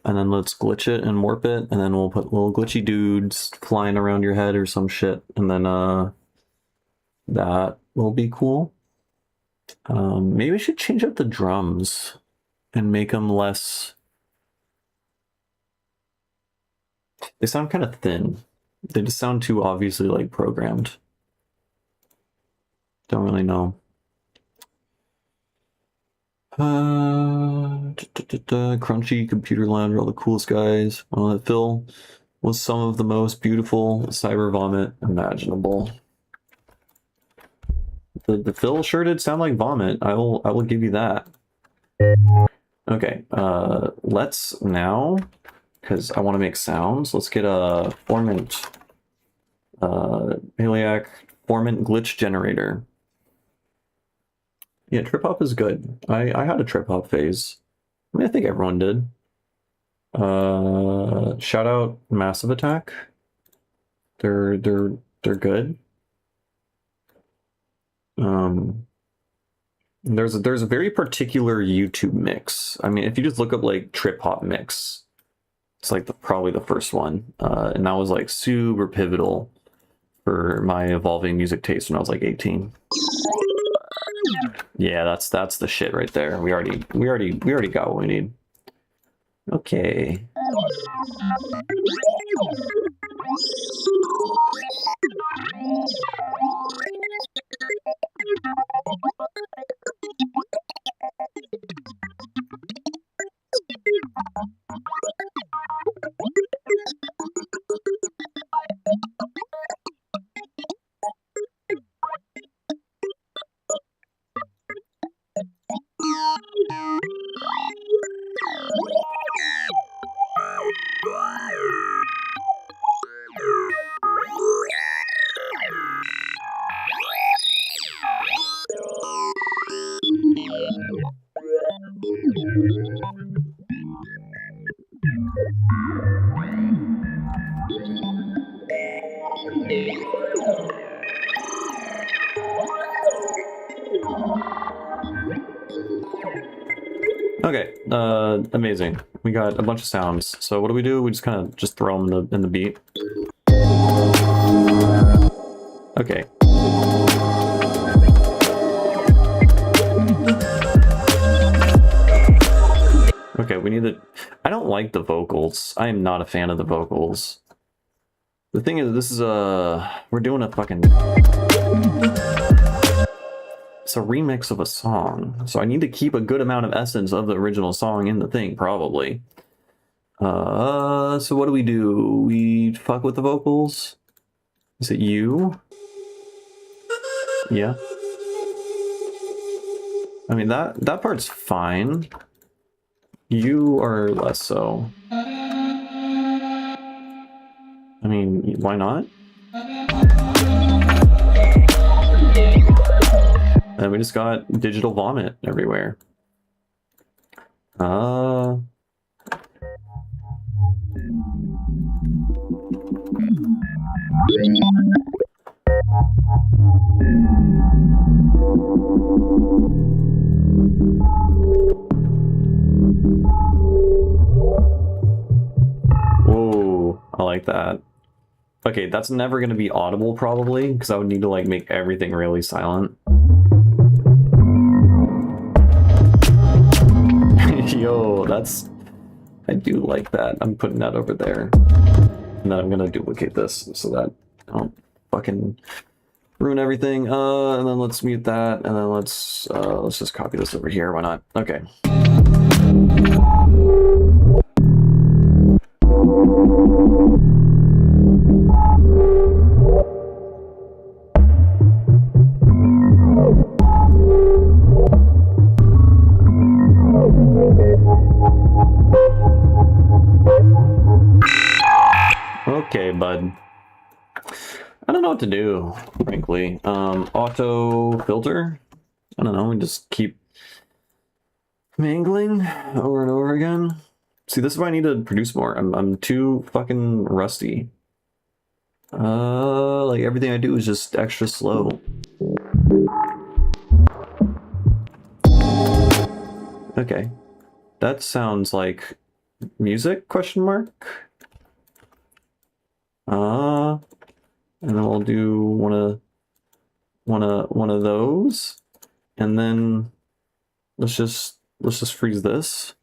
and then let's glitch it and warp it, and then we'll put little glitchy dudes flying around your head or some shit, and then that will be cool. Maybe we should change up the drums and make them less... They sound kind of thin. They just sound too obviously like programmed. Don't really know. Crunchy, Computer Lounge, all the coolest guys. Phil was some of the most beautiful cyber vomit imaginable. The Phil sure did sound like vomit. I will give you that. Okay, let's now, because I want to make sounds, let's get a Formant Paleac Formant glitch generator. Yeah, trip hop is good. I had a trip hop phase. I mean, I think everyone did. Shout out Massive Attack. They're good. There's a very particular YouTube mix. I mean, if you just look up like trip hop mix, it's like probably the first one, and that was like super pivotal for my evolving music taste when I was like 18. Yeah, that's the shit right there. We already got what we need. Okay. Okay, amazing. We got a bunch of sounds. So what do? We just kind of just throw them in the beat. Okay. Okay, we need to... I don't like the vocals. I am not a fan of the vocals. The thing is, this is we're doing a fucking... It's a remix of a song, so I need to keep a good amount of essence of the original song in the thing, probably. So what do? We fuck with the vocals? Is it you? Yeah. I mean, that part's fine. You are less so. I mean, why not? And we just got digital vomit everywhere. Whoa, I like that. Okay, that's never going to be audible probably, because I would need to like make everything really silent. Yo, I do like that. I'm putting that over there. And then I'm gonna duplicate this so that I don't fucking ruin everything. And then let's mute that, and then let's just copy this over here. Why not? Okay. Okay, bud. I don't know what to do, frankly. Auto filter. I don't know. We just keep mangling over and over again. See, this is why I need to produce more. I'm too fucking rusty. Like everything I do is just extra slow. Okay. That sounds like music, question mark? And then we'll do one of those. And then let's just freeze this.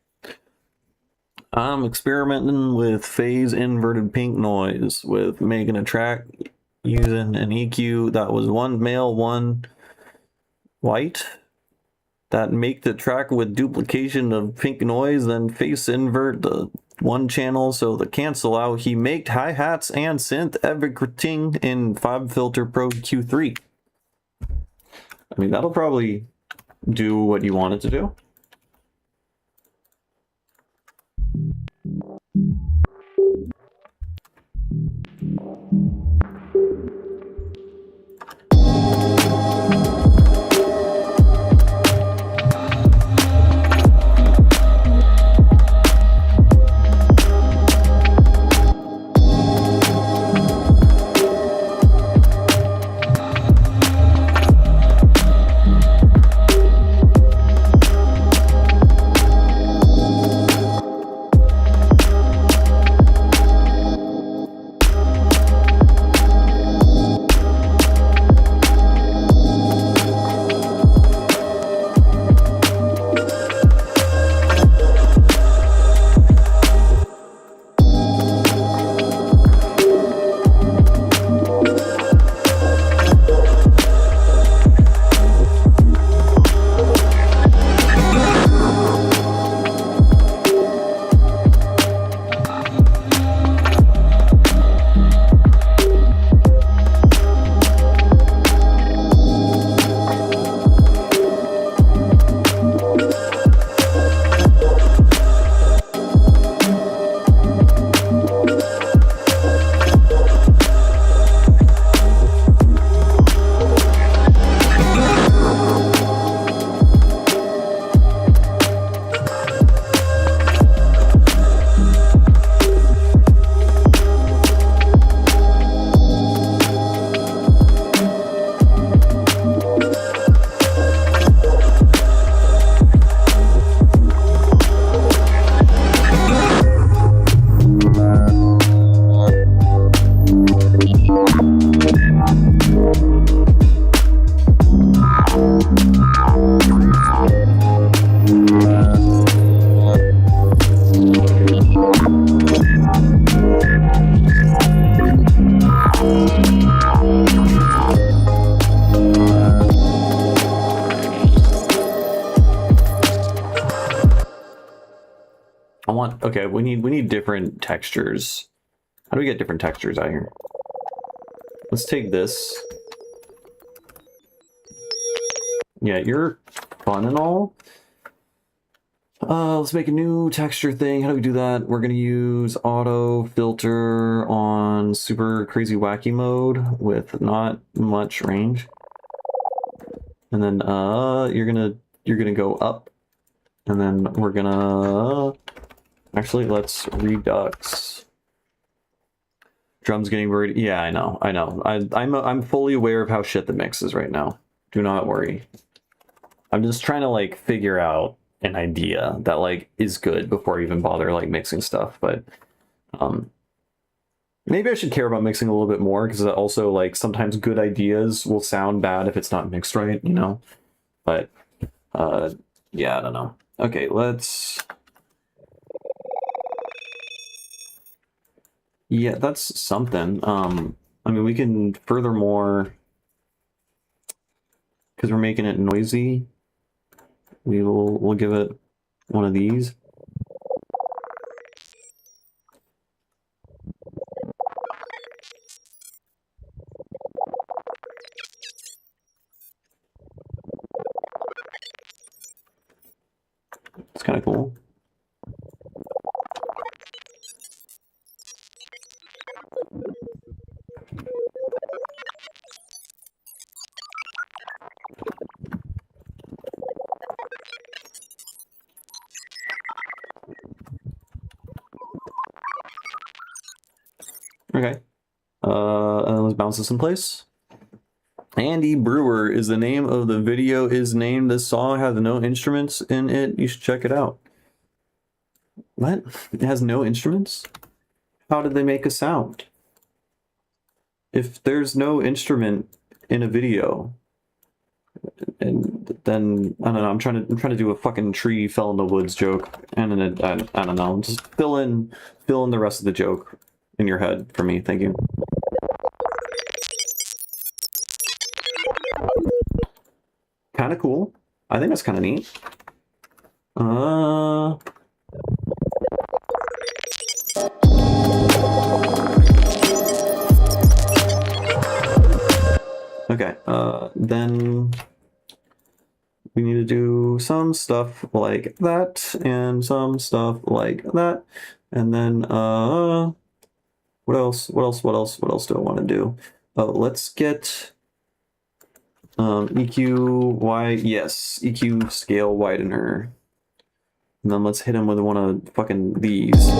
I'm experimenting with phase inverted pink noise with making a track using an EQ that was one male, one white. That make the track with duplication of pink noise, then face invert the one channel so the cancel out. He made hi-hats and synth everything in FabFilter Pro Q3. I mean, that'll probably do what you want it to do. Okay, we need different textures. How do we get different textures out here? Let's take this. Yeah, you're fun and all. Let's make a new texture thing. How do we do that? We're gonna use auto filter on super crazy wacky mode with not much range. And then you're gonna go up, and then we're gonna actually let's redux. Drums getting buried. Yeah, I know. I'm fully aware of how shit the mix is right now. Do not worry. I'm just trying to like figure out an idea that like is good before I even bother like mixing stuff. But maybe I should care about mixing a little bit more, because also like sometimes good ideas will sound bad if it's not mixed right, you know. But yeah, I don't know. Okay, let's. Yeah, that's something. I mean, we can furthermore, because we're making it noisy, we'll give it one of these. It's kind of cool. Okay. And then let's bounce this in place. Andy Brewer is the name of the video is named. This song has no instruments in it. You should check it out. What? It has no instruments? How did they make a sound? If there's no instrument in a video, and then I don't know, I'm trying to do a fucking tree fell in the woods joke, and then I don't know, just fill in the rest of the joke in your head for me. Thank you. Kind of cool. I think that's kind of neat. Okay, then we need to do some stuff like that and some stuff like that. And then, what else do I want to do? Let's get EQ yes, EQ scale widener. And then let's hit him with one of fucking these.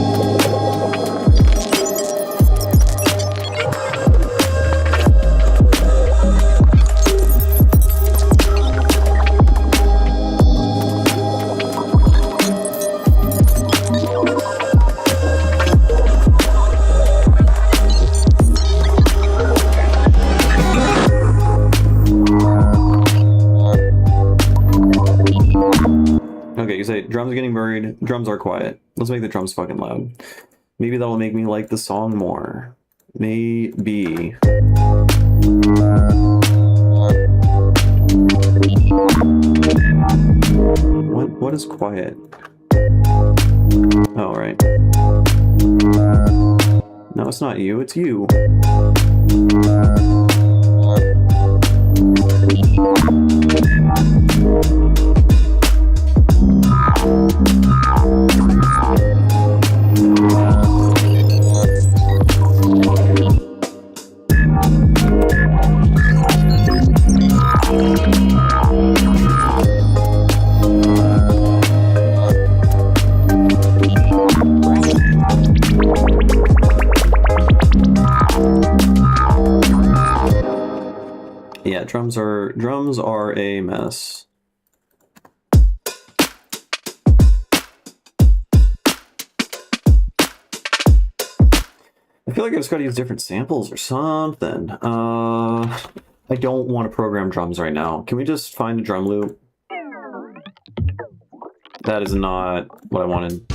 Okay, you say drums are getting buried, drums are quiet. Let's make the drums fucking loud. Maybe that'll make me like the song more. Maybe. What is quiet? Oh, right. No, it's not you, it's you. Yeah, drums are a mess. I feel like I just gotta use different samples or something. I don't want to program drums right now. Can we just find a drum loop? That is not what I wanted.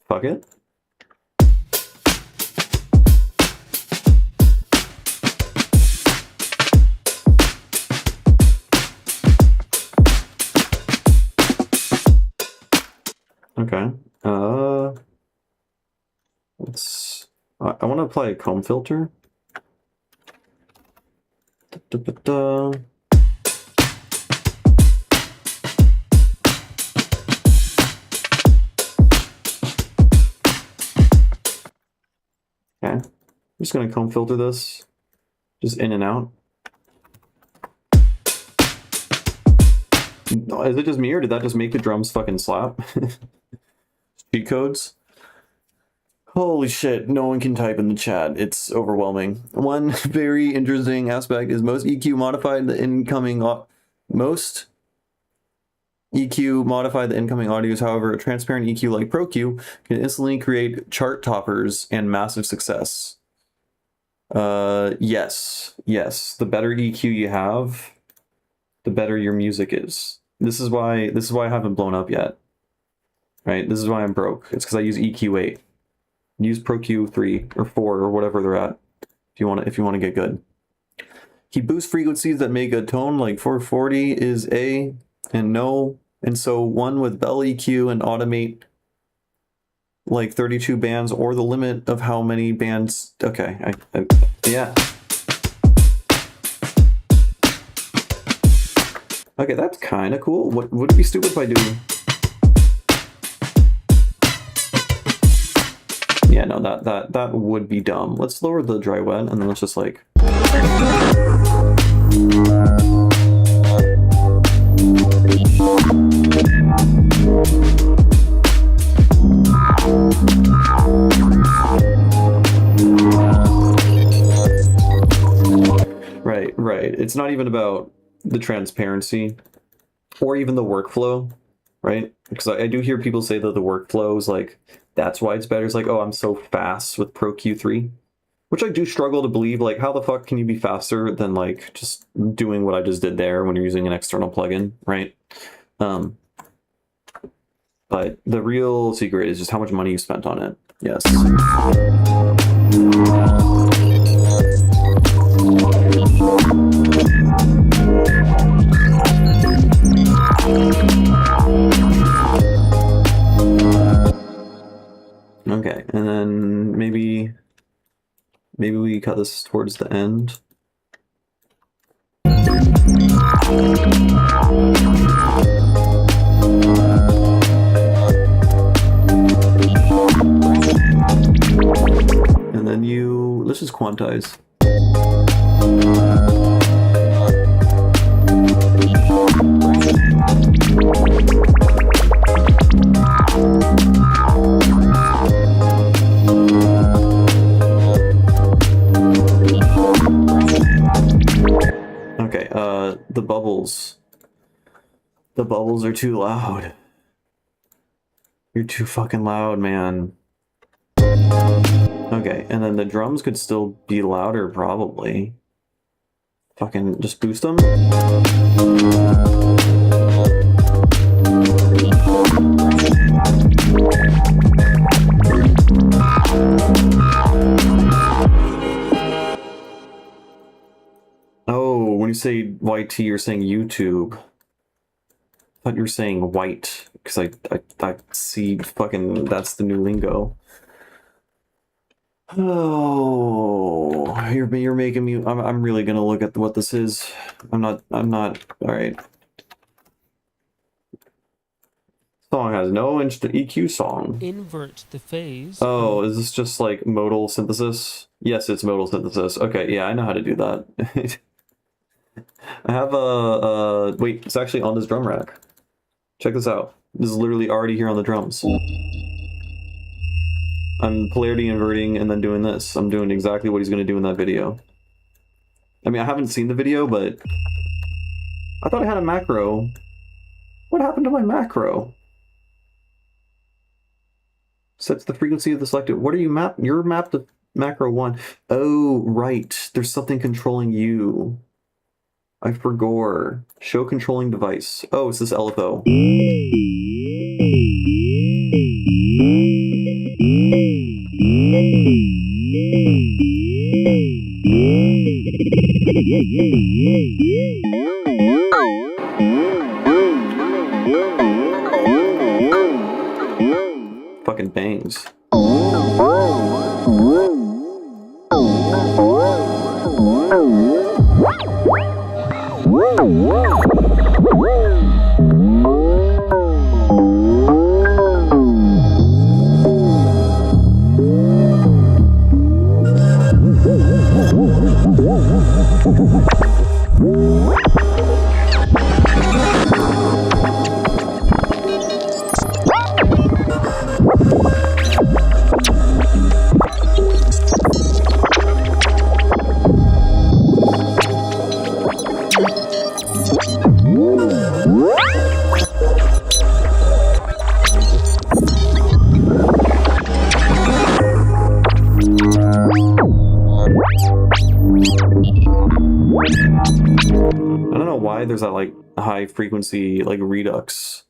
Fuck it. Okay. I want to apply a comb filter. Okay. I'm just gonna comb filter this, just in and out. Is it just me, or did that just make the drums fucking slap? Cheat codes? Holy shit, no one can type in the chat. It's overwhelming. One very interesting aspect is most EQ modified the incoming audios. However, a transparent EQ like ProQ can instantly create chart toppers and massive success. Yes. The better EQ you have, the better your music is. This is why I haven't blown up yet. Right? This is why I'm broke. It's because I use EQ8. Use ProQ 3 or 4 or whatever they're at if you want to get good. He boosts frequencies that make a tone like 440 is A and no, and so one with Bell EQ and automate like 32 bands or the limit of how many bands. Okay, yeah. Okay, that's kind of cool. What would it be stupid if I do? Yeah, no, that would be dumb. Let's lower the dry wet and then let's just like. it's not even about the transparency or even the workflow, right? Because I do hear people say that the workflow is like, that's why it's better. It's like, oh, I'm so fast with Pro Q3, which I do struggle to believe. Like, how the fuck can you be faster than like just doing what I just did there when you're using an external plugin, right? But the real secret is just how much money you spent on it. Yes. Okay, and then maybe we cut this towards the end. And then let's just quantize. Okay, the bubbles. The bubbles are too loud. You're too fucking loud, man. Okay, and then the drums could still be louder, probably. Fucking just boost them. Oh, when you say YT, you're saying YouTube. I thought you were saying white, because I see fucking, that's the new lingo. Oh, you're making me, I'm really gonna look at what this is. I'm not, alright. Song has no EQ song. Invert the phase. Oh, is this just like modal synthesis? Yes, it's modal synthesis. Okay, yeah, I know how to do that. I have wait, it's actually on this drum rack. Check this out. This is literally already here on the drums. I'm polarity inverting and then doing this. I'm doing exactly what he's going to do in that video. I mean, I haven't seen the video, but I thought I had a macro. What happened to my macro? Sets the frequency of the selected. What are you mapped? You're mapped to macro 1. Oh, right. There's something controlling you. I forgot. Show controlling device. Oh, it's this LFO. Fucking bangs. There's that like high frequency like redux.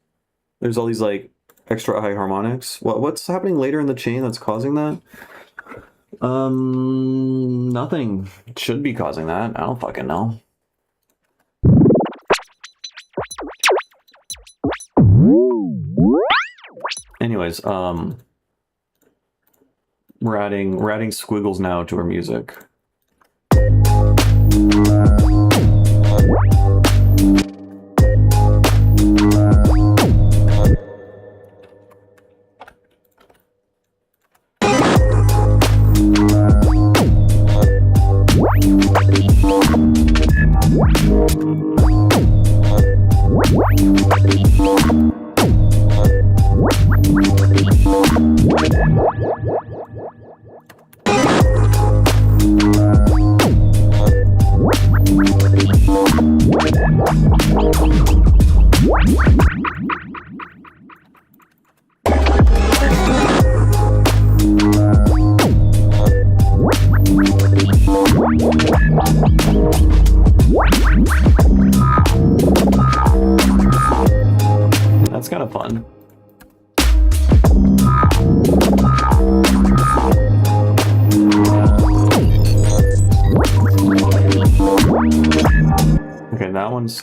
There's all these like extra high harmonics. What's happening later in the chain that's causing that? Nothing should be causing that. I don't fucking know. Anyways, we're adding squiggles now to our music.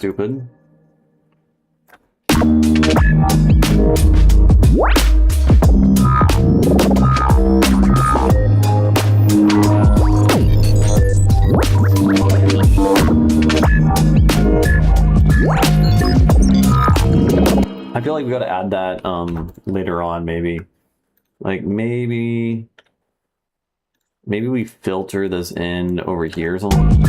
stupid. I feel like we gotta add that later on, maybe. Like maybe we filter this in over here or something.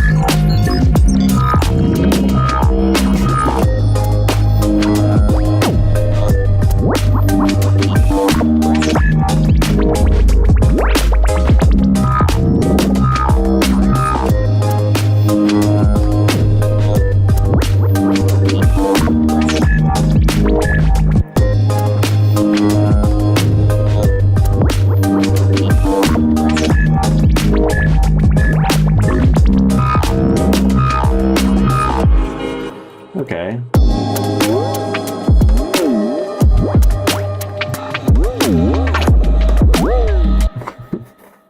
Okay.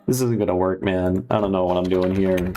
This isn't gonna work, man. I don't know what I'm doing here.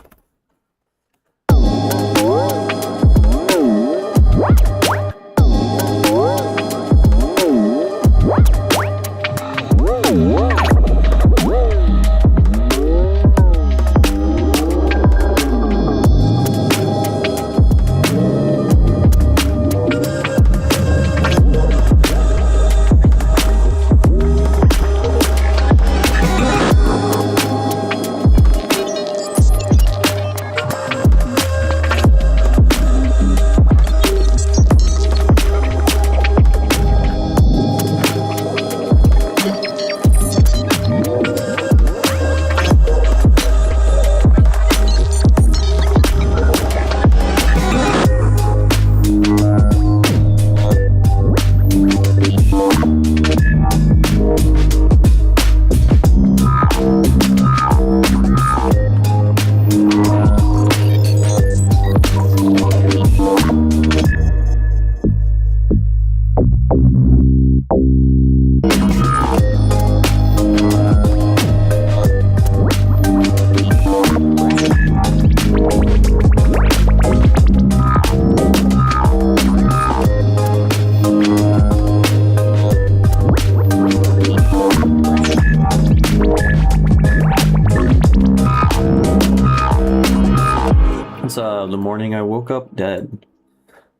The morning I woke up dead.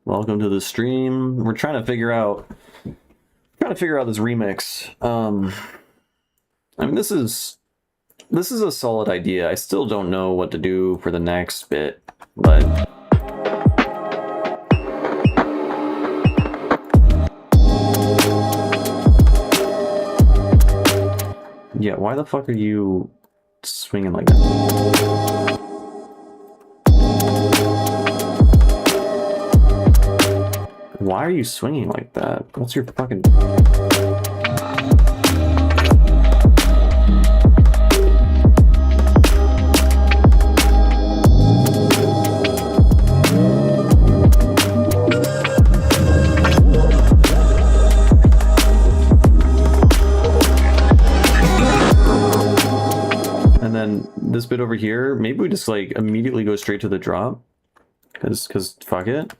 Welcome to the stream. We're trying to figure out this remix. I mean, this is a solid idea. I still don't know what to do for the next bit, but yeah, why the fuck are you swinging like that? Why are you swinging like that? What's your fucking... And then this bit over here, maybe we just like immediately go straight to the drop. Cause fuck it.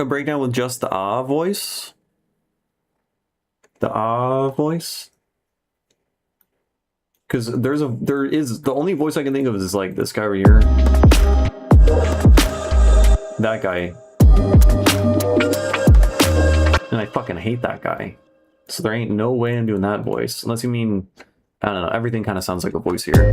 a breakdown with just the ah voice. The ah voice. Because there is the only voice I can think of is like this guy right here. That guy. And I fucking hate that guy. So there ain't no way I'm doing that voice. Unless you mean, I don't know, everything kind of sounds like a voice here.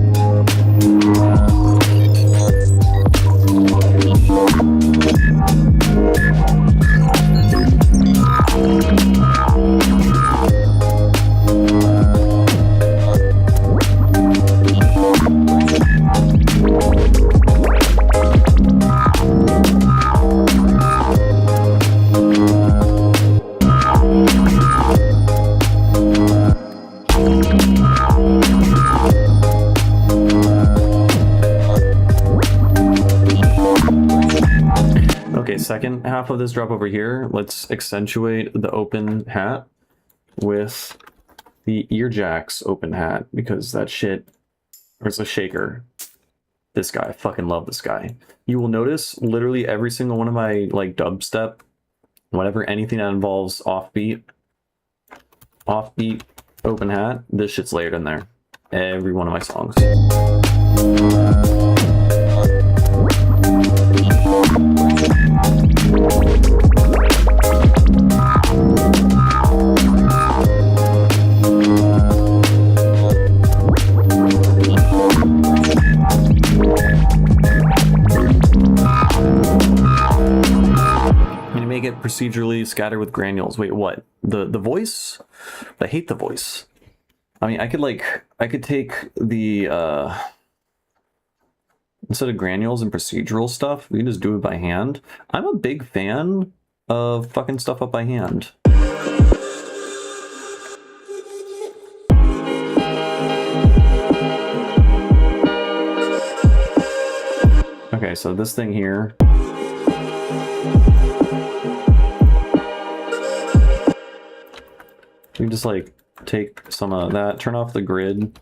Okay, second half of this drop over here, let's accentuate the open hat with the ear jacks open hat, because that shit, or it's a shaker. This guy, I fucking love this guy. You will notice literally every single one of my like dubstep, whatever, anything that involves offbeat open hat, this shit's layered in there. Every one of my songs. Make it procedurally scatter with granules. Wait, what? The voice? I hate the voice. I mean, I could take the instead of granules and procedural stuff, we can just do it by hand. I'm a big fan of fucking stuff up by hand. Okay, so this thing here. You can just like take some of that, turn off the grid,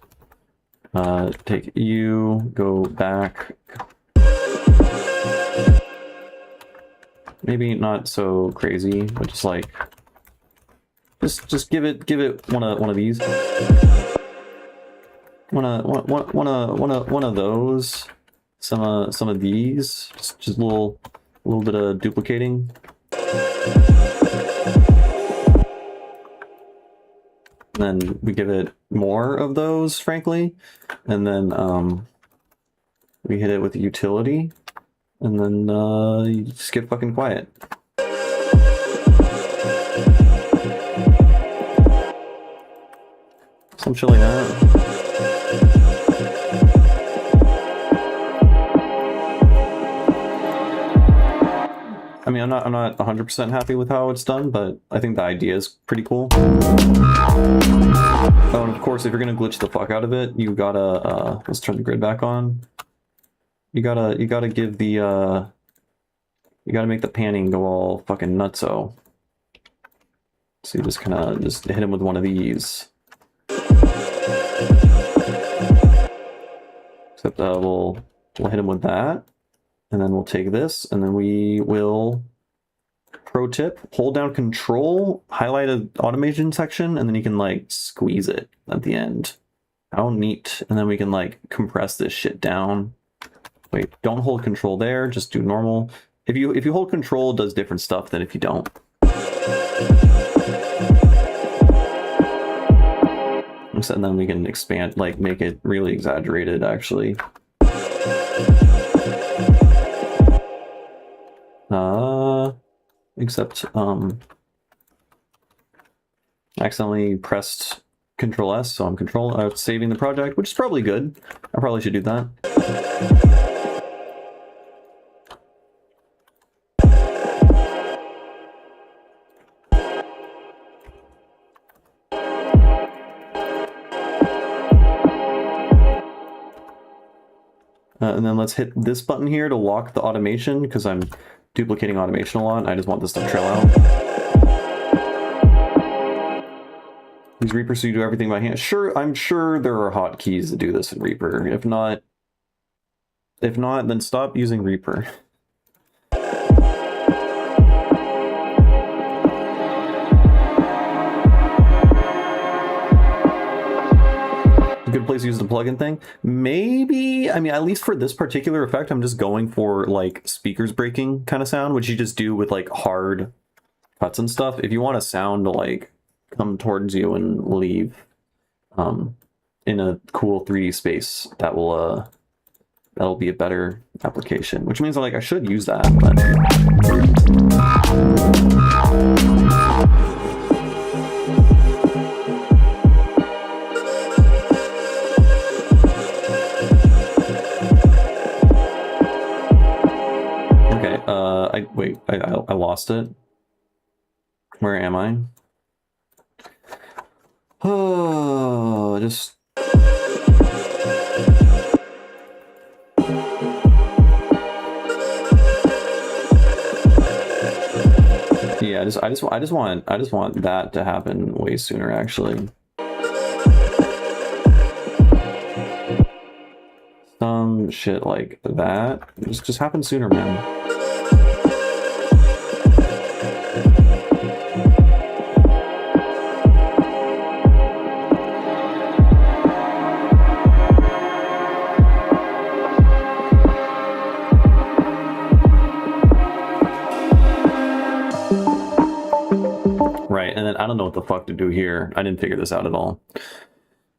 take you, go back. Maybe not so crazy, but just like, just give it one of these. One of those. Some of these. Just a little bit of duplicating. Then we give it more of those, frankly, and then we hit it with the utility, and then you just get fucking quiet. Some shit like that. I mean, I'm not 100% happy with how it's done, but I think the idea is pretty cool. Oh, and of course, if you're gonna glitch the fuck out of it, you gotta let's turn the grid back on. You gotta give the you gotta make the panning go all fucking nutso. So you just kind of just hit him with one of these. Except we'll hit him with that. And then we'll take this, and then we will, pro tip, hold down Control, highlight an automation section, and then you can like squeeze it at the end. How neat. And then we can like compress this shit down. Wait, don't hold Control there, just do normal. If you hold Control, it does different stuff than if you don't. And then we can expand, like make it really exaggerated actually. Except, accidentally pressed Control S, so I'm saving the project, which is probably good. I probably should do that. And then let's hit this button here to lock the automation, because I'm duplicating automation a lot. I just want this to trail out. These Reaper, so you do everything by hand. Sure, I'm sure there are hotkeys to do this in Reaper. If not, then stop using Reaper. good place to use the plugin thing. Maybe, I mean, at least for this particular effect, I'm just going for like speakers breaking kind of sound, which you just do with like hard cuts and stuff. If you want a sound to like come towards you and leave in a cool 3D space, that will that'll be a better application, which means like I should use that, but... I lost it. Where am I? Oh, just... Yeah, I just want that to happen way sooner, actually. Some shit like that. Just happen sooner, man. Right, and then I don't know what the fuck to do here. I didn't figure this out at all.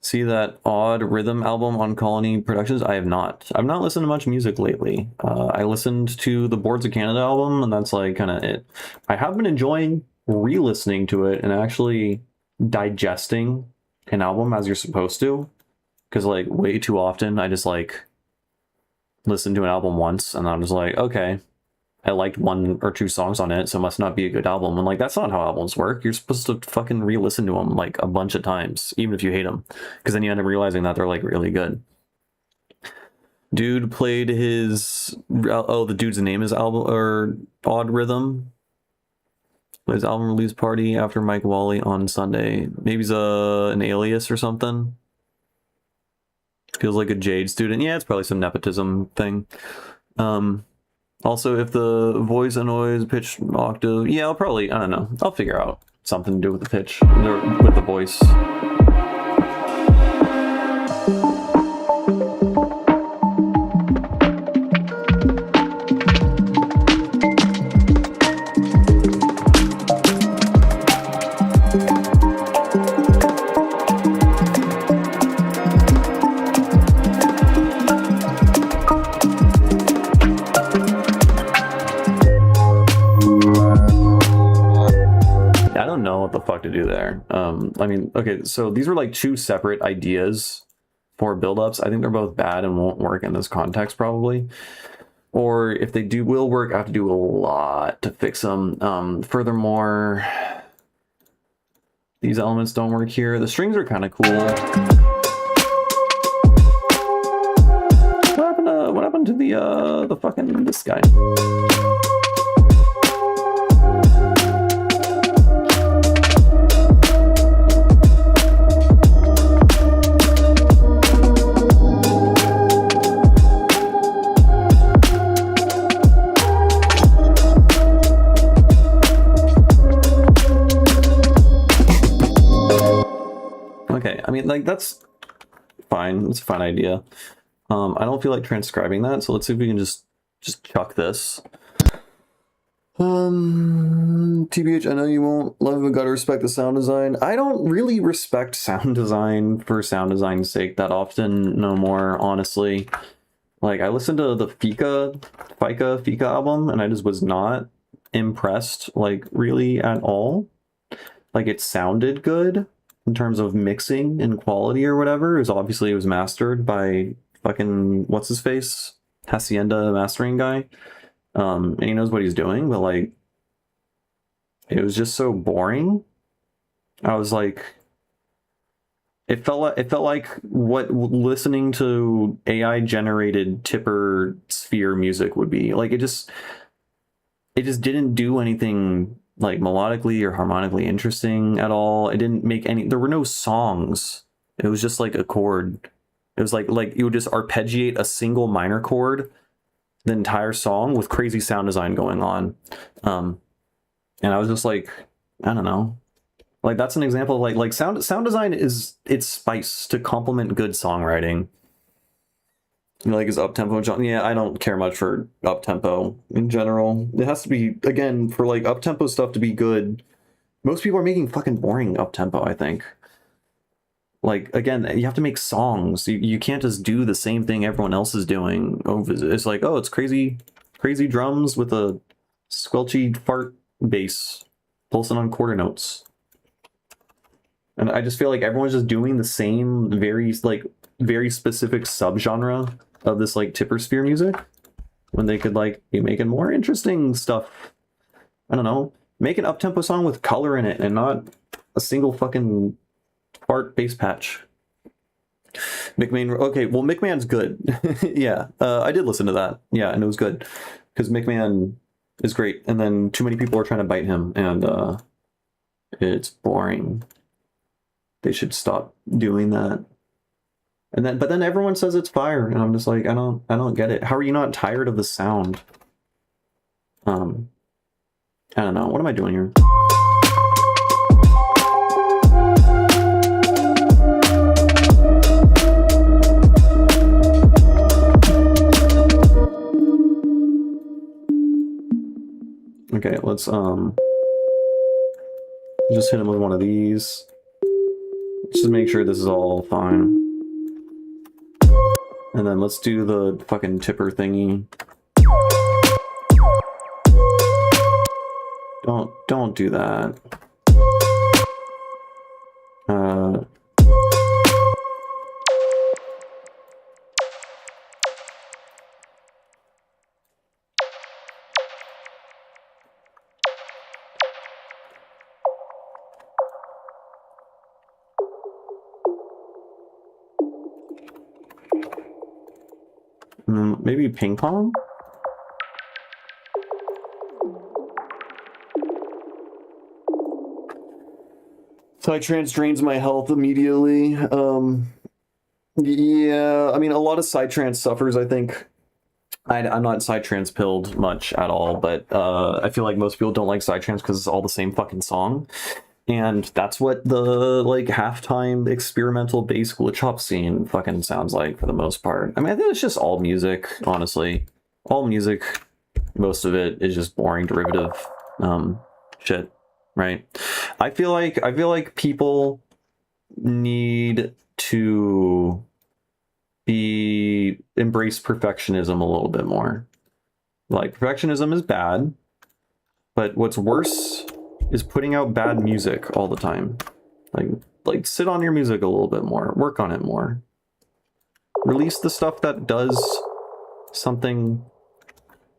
See that Odd Rhythm album on Colony Productions? I have not. I've not listened to much music lately. I listened to the Boards of Canada album, and that's like kind of it. I have been enjoying re-listening to it and actually digesting an album as you're supposed to. Because like way too often I just like listen to an album once and I'm just like, okay, I liked 1 or 2 songs on it, so it must not be a good album. And like, that's not how albums work. You're supposed to fucking re-listen to them like a bunch of times, even if you hate them, because then you end up realizing that they're like really good. Dude played his the dude's name is Odd Rhythm. His album release party after Mike Wally on Sunday. Maybe he's an alias or something. Feels like a Jade student. Yeah, it's probably some nepotism thing. Also, if the voice annoys pitch octave, yeah, I don't know. I'll figure out something to do with the pitch, with the voice. What the fuck to do there. I mean, okay, so these were like 2 separate ideas for build-ups. I think they're both bad and won't work in this context probably. Or if they will work, I have to do a lot to fix them. Furthermore, these elements don't work here. The strings are kind of cool. What happened to the fucking this guy? I mean, like, that's fine. It's a fine idea. I don't feel like transcribing that, so let's see if we can just chuck this. TBH, I know you won't love it, but gotta respect the sound design. I don't really respect sound design for sound design's sake that often no more, honestly. Like, I listened to the Fika album, and I just was not impressed, like, really at all. Like, it sounded good in terms of mixing and quality or whatever. It was mastered by fucking what's his face, Hacienda mastering guy, and he knows what he's doing. But like, it was just so boring. I was like, it felt like what listening to AI generated Tipper Sphere music would be like. It just didn't do anything like melodically or harmonically interesting at all. It didn't make any, there were no songs. It was just like a chord. It was like you would just arpeggiate a single minor chord the entire song with crazy sound design going on. And I was just like, I don't know. Like that's an example of like sound design is its spice to complement good songwriting. Like is up tempo? Yeah, I don't care much for up tempo in general. It has to be, again, for like up tempo stuff to be good. Most people are making fucking boring up tempo, I think. Like again, you have to make songs. You can't just do the same thing everyone else is doing. It's like, oh, it's crazy drums with a squelchy fart bass pulsing on quarter notes. And I just feel like everyone's just doing the same very specific subgenre of this like tipper sphere music when they could like be making more interesting stuff. I don't know, make an up-tempo song with color in it and not a single fucking fart bass patch. McMahon, okay, well McMahon's good. Yeah, I did listen to that. Yeah, and it was good because McMahon is great, and then too many people are trying to bite him, and it's boring. They should stop doing that. But then everyone says it's fire, and I'm just like, I don't get it. How are you not tired of the sound? I don't know. What am I doing here? Okay, let's just hit him with one of these. Just make sure this is all fine. And then let's do the fucking tipper thingy. Don't do that. Maybe ping pong? Psytrance drains my health immediately. Yeah, I mean, a lot of Psytrance suffers, I think. I'm not Psytrance pilled much at all, but I feel like most people don't like Psytrance because it's all the same fucking song. And that's what the like halftime experimental bass glitch hop scene fucking sounds like for the most part. I mean, I think it's just all music, honestly. All music, most of it is just boring derivative shit, right? I feel like people need to embrace perfectionism a little bit more. Like perfectionism is bad, but what's worse is putting out bad music all the time. Like sit on your music a little bit more, work on it more. Release the stuff that does something,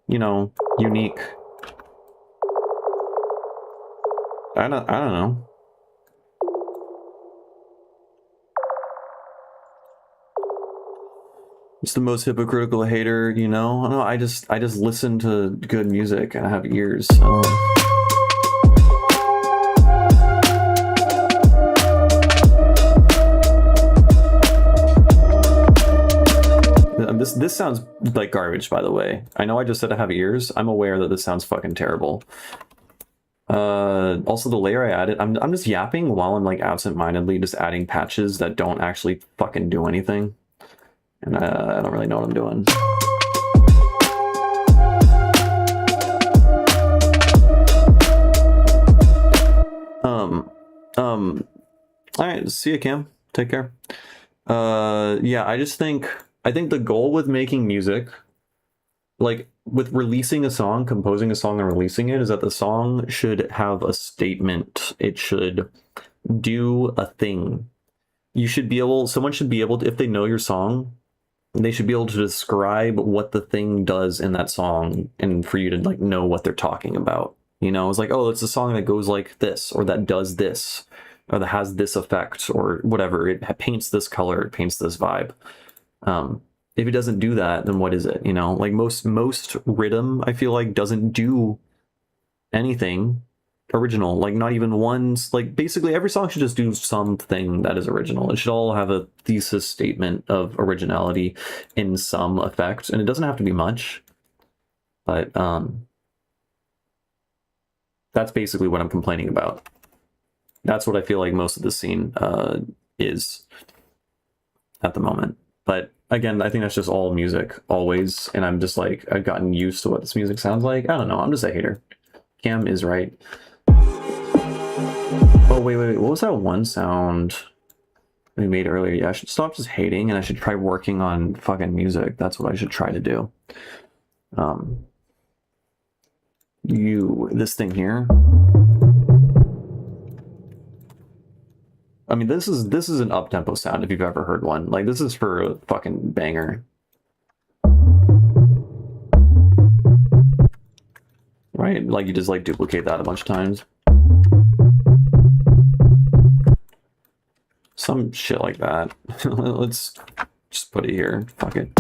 you know, unique. I don't know. It's the most hypocritical hater, you know? No, I just listen to good music and I have ears. This sounds like garbage, by the way. I know I just said I have ears. I'm aware that this sounds fucking terrible. Also the layer I added, I'm just yapping while I'm like absent-mindedly just adding patches that don't actually fucking do anything. And I don't really know what I'm doing. All right, see you, Cam. Take care. Yeah, I think the goal with making music, like with releasing a song, composing a song and releasing it, is that the song should have a statement. It should do a thing. Someone should be able to, if they know your song, they should be able to describe what the thing does in that song and for you to like know what they're talking about. You know, it's like, oh, it's a song that goes like this, or that does this, or that has this effect, or whatever. It paints this color, it paints this vibe. If it doesn't do that, then what is it? You know, like most rhythm, I feel like doesn't do anything original. Like not even one's, like basically every song should just do something that is original. It should all have a thesis statement of originality in some effect, and it doesn't have to be much. But that's basically what I'm complaining about. That's what I feel like most of the scene is at the moment. But again, I think that's just all music always, and I'm just like, I've gotten used to what this music sounds like. I don't know, I'm just a hater. Cam is right. Oh, wait, what was that one sound we made earlier? Yeah, I should stop just hating, and I should try working on fucking music. That's what I should try to do. This thing here. I mean, this is an up-tempo sound if you've ever heard one. Like, this is for a fucking banger. Right? Like, you just, like, duplicate that a bunch of times. Some shit like that. Let's just put it here. Fuck it.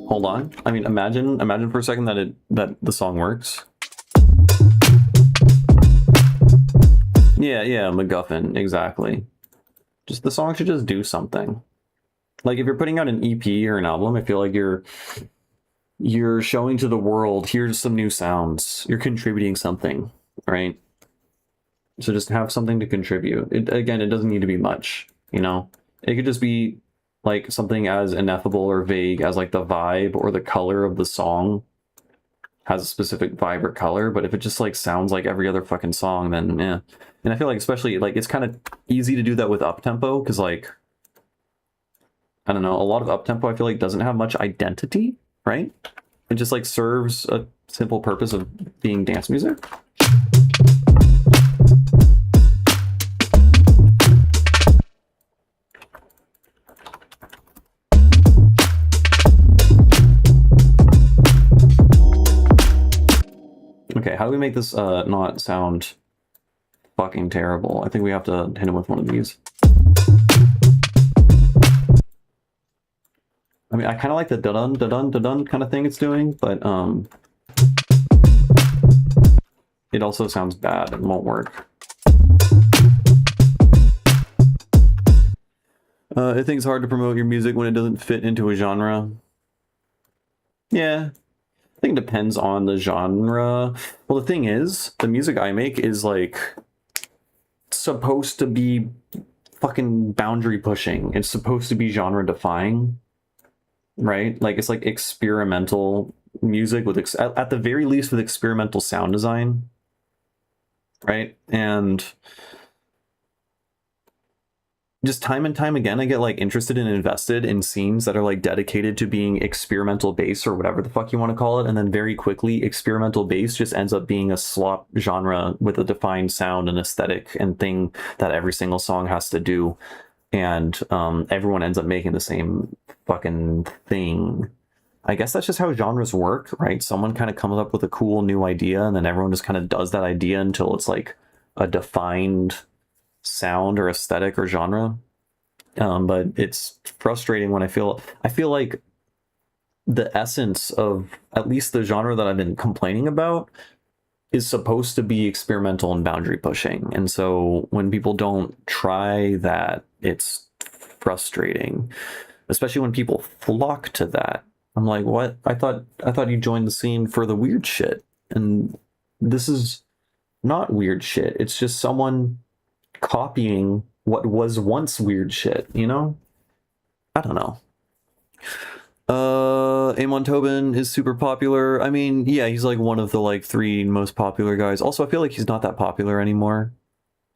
Hold on. I mean, imagine for a second that the song works. Yeah, MacGuffin, exactly. Just the song should just do something. Like if you're putting out an EP or an album, I feel like you're showing to the world, here's some new sounds. You're contributing something, right? So just have something to contribute. Again, it doesn't need to be much, you know? It could just be like something as ineffable or vague as like the vibe or the color of the song has a specific vibe or color, but if it just like sounds like every other fucking song, then yeah. And I feel like especially like it's kind of easy to do that with up-tempo because like, I don't know, a lot of up-tempo I feel like doesn't have much identity, right? It just like serves a simple purpose of being dance music. Okay, how do we make this not sound fucking terrible? I think we have to hit him with one of these. I mean, I kind of like the da-dun, da-dun, da-dun kind of thing it's doing, but it also sounds bad and won't work. I think it's hard to promote your music when it doesn't fit into a genre. Yeah, I think it depends on the genre. Well, the thing is, the music I make is like supposed to be fucking boundary pushing. It's supposed to be genre defying, right? Like it's like experimental music with at the very least with experimental sound design, right? And just time and time again, I get like interested and invested in scenes that are like dedicated to being experimental bass or whatever the fuck you want to call it. And then very quickly, experimental bass just ends up being a slop genre with a defined sound and aesthetic and thing that every single song has to do. And everyone ends up making the same fucking thing. I guess that's just how genres work, right? Someone kind of comes up with a cool new idea and then everyone just kind of does that idea until it's like a defined sound or aesthetic or genre. But it's frustrating when I feel like the essence of at least the genre that I've been complaining about is supposed to be experimental and boundary pushing. And so when people don't try that, it's frustrating, especially when people flock to that. I'm like, what? I thought you joined the scene for the weird shit. And this is not weird shit. It's just someone copying what was once weird shit, you know? I don't know. Amon Tobin is super popular. I mean, yeah, he's like one of the like 3 most popular guys. Also, I feel like he's not that popular anymore.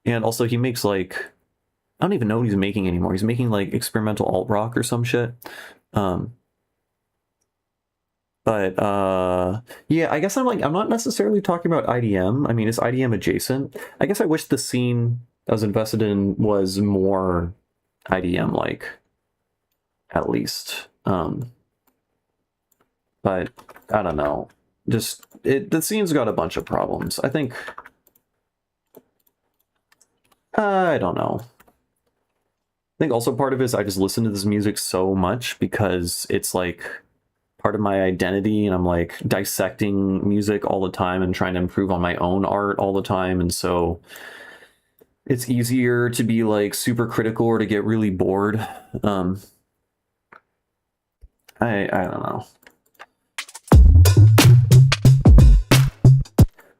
And also he makes like, I don't even know what he's making anymore. He's making like experimental alt rock or some shit. But yeah, I guess I'm not necessarily talking about IDM. I mean, it's IDM adjacent. I guess I wish the scene I was invested in was more IDM like. at least. But I don't know. Just the scene's got a bunch of problems. I think I don't know. I think also part of it is I just listen to this music so much because it's like part of my identity, and I'm like dissecting music all the time and trying to improve on my own art all the time, and so it's easier to be like super critical or to get really bored. I don't know.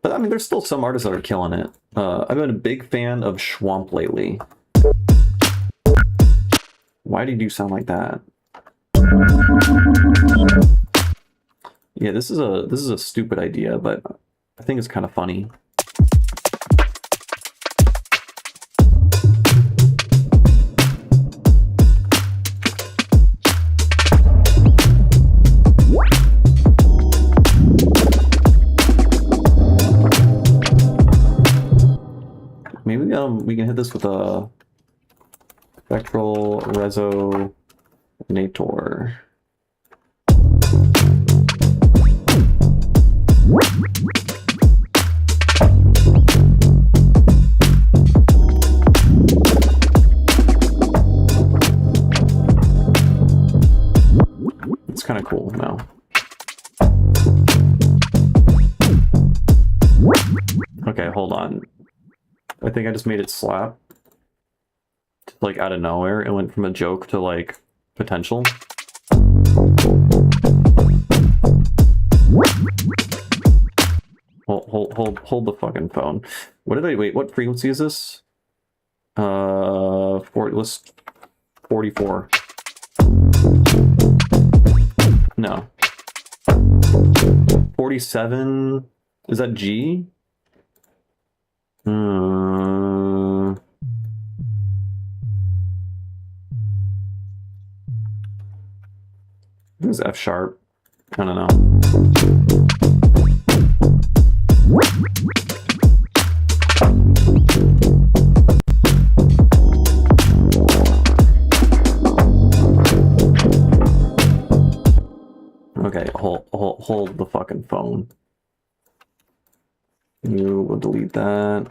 But I mean, there's still some artists that are killing it. I've been a big fan of Schwamp lately. Why did you sound like that? Yeah, this is a stupid idea, but I think it's kind of funny. Maybe we can hit this with a spectral resonator. It's kind of cool now. Okay, hold on. I think I just made it slap. Like out of nowhere, it went from a joke to like potential. Hold the fucking phone. Wait, what frequency is this? Let's 44. No. 47, is that G? This is F sharp. I don't know. Okay, hold the fucking phone. You will delete that.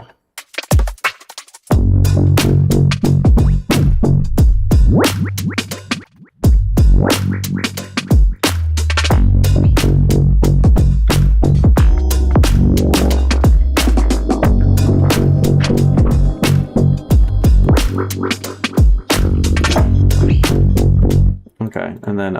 Okay, and then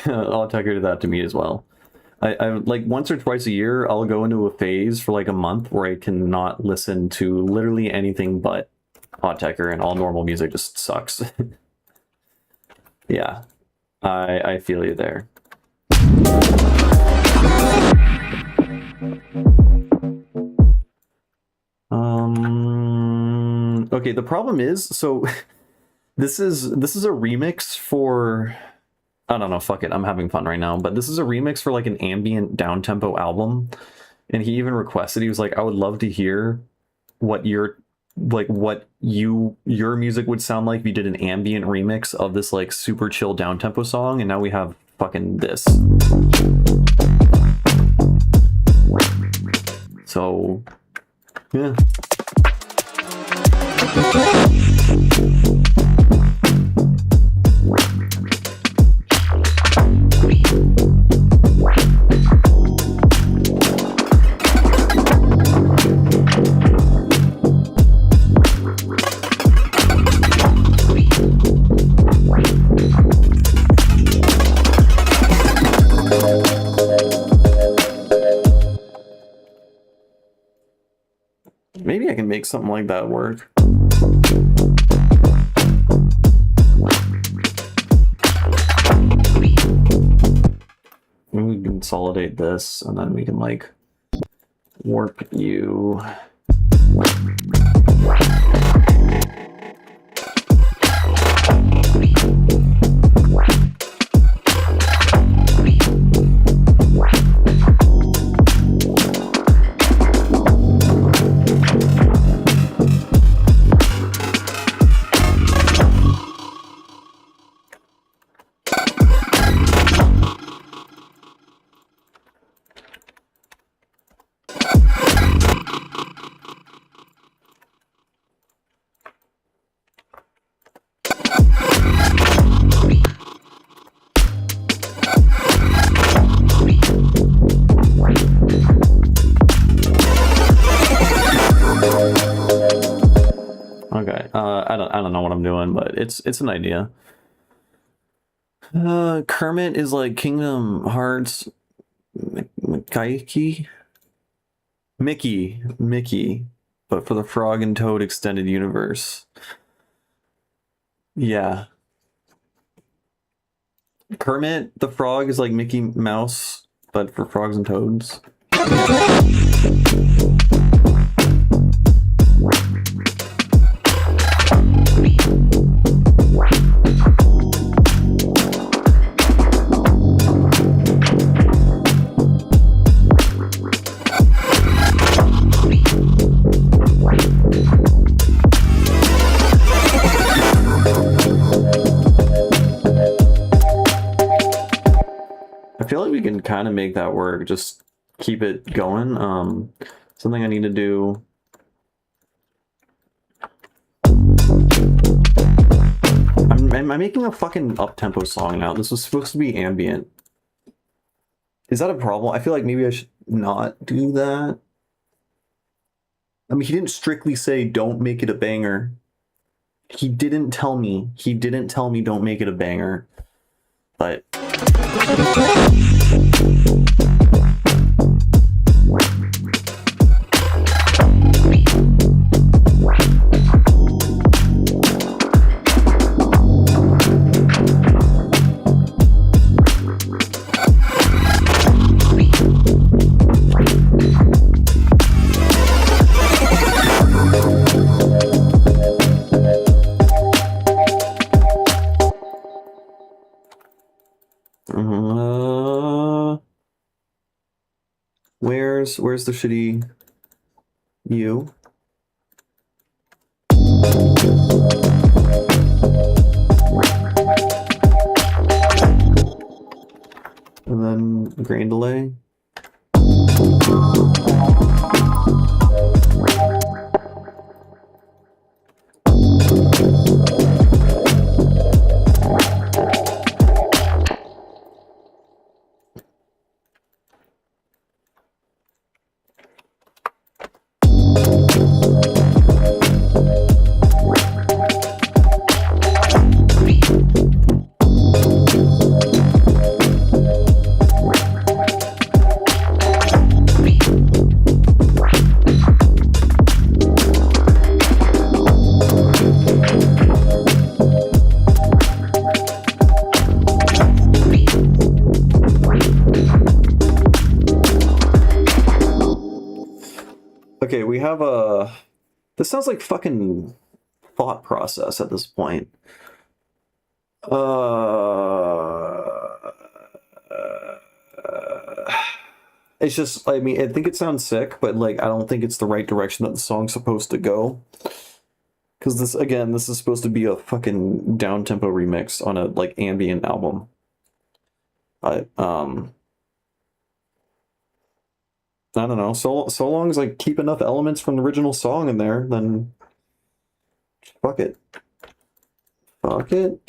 Oddtecker did that to me as well. I like once or twice a year, I'll go into a phase for like a month where I cannot listen to literally anything but Oddtecker, and all normal music just sucks. Yeah, I feel you there. Okay, the problem is, so this is a remix for, I don't know, fuck it, I'm having fun right now, but this is a remix for like an ambient down-tempo album, and he even requested, he was like, I would love to hear what your music would sound like if you did an ambient remix of this like super chill down-tempo song, and now we have fucking this. So, yeah. maybe I can make something like that work. Maybe we can consolidate this, and then we can like warp you. Okay, I don't know what I'm doing, but it's an idea. Kermit is like Kingdom Hearts Mickey, but for the Frog and Toad extended universe. Yeah. Kermit the Frog is like Mickey Mouse, but for frogs and toads. I feel like we can kind of make that work. Just keep it going. Something I need to do. I'm making a fucking up-tempo song now. This was supposed to be ambient. Is that a problem? I feel like maybe I should not do that. I mean, he didn't strictly say don't make it a banger. He didn't tell me. He didn't tell me don't make it a banger. But... Where's the shitty you? And then grain delay. Okay, we have a... This sounds like fucking thought process at this point. It's just, I mean, I think it sounds sick, but like, I don't think it's the right direction that the song's supposed to go. Because this, again, this is supposed to be a fucking down-tempo remix on a, like, ambient album. I don't know. So long as I keep enough elements from the original song in there, then fuck it. Fuck it.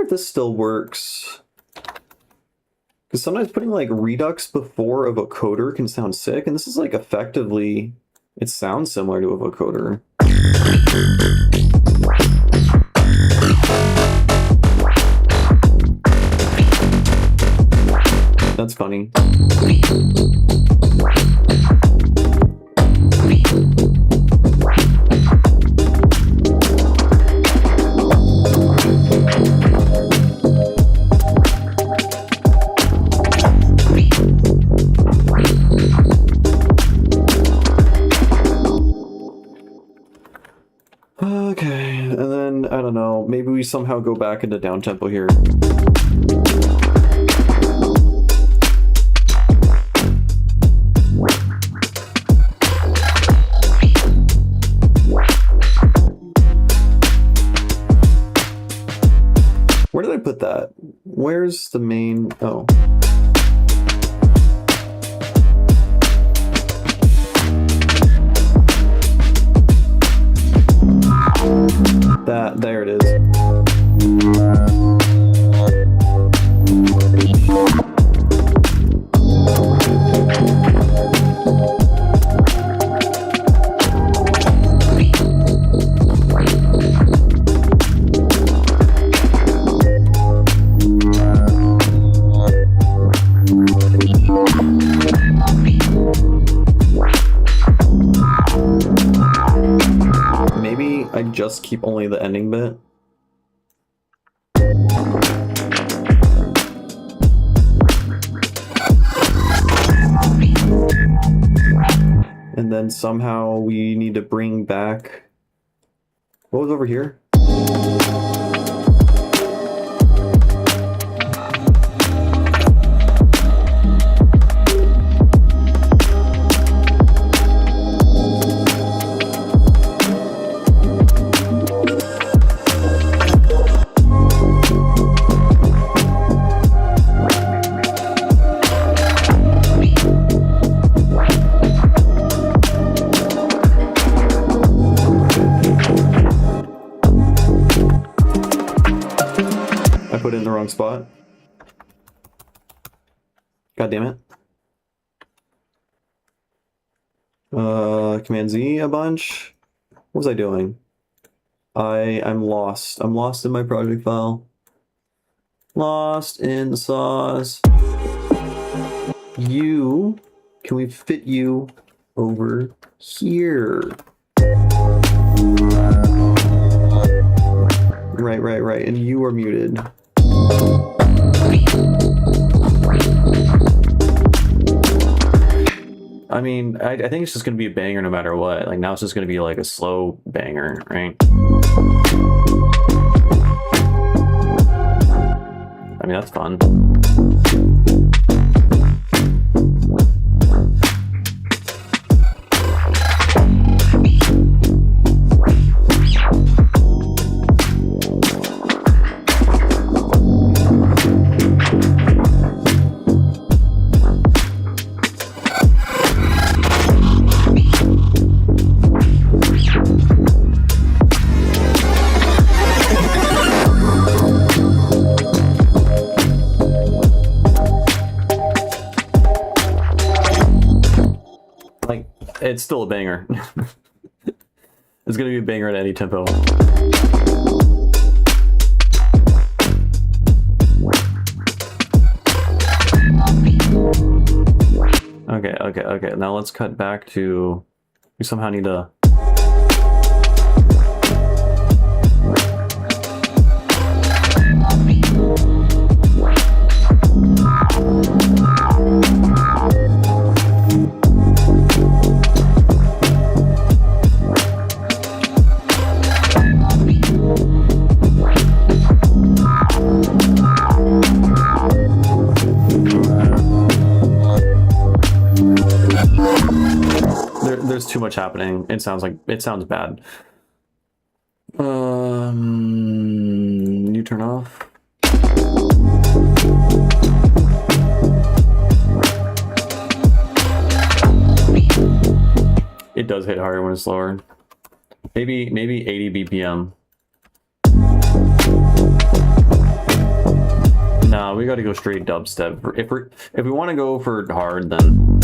if this still works. Because sometimes putting like redux before a vocoder can sound sick, and this is like effectively, it sounds similar to a vocoder. That's funny. Okay, and then, I don't know, maybe we somehow go back into downtempo here. Where did I put that? Where's the main... Oh. There it is. Maybe I just keep only the ending bit. And then somehow we need to bring back... What was over here? I put it in the wrong spot. God damn it. Command Z a bunch. What was I doing? I'm lost. I'm lost in my project file. Lost in the sauce. You, can we fit you over here? Right. And you are muted. I mean, I think it's just going to be a banger no matter what. Like, now it's just going to be like a slow banger, right? I mean, that's fun. It's still a banger. It's gonna be a banger at any tempo. Okay. Now let's cut back to... We somehow need to... There's too much happening. It sounds bad. You turn off. It does hit harder when it's slower. Maybe 80 BPM. No, we got to go straight dubstep. If we want to go for hard, then.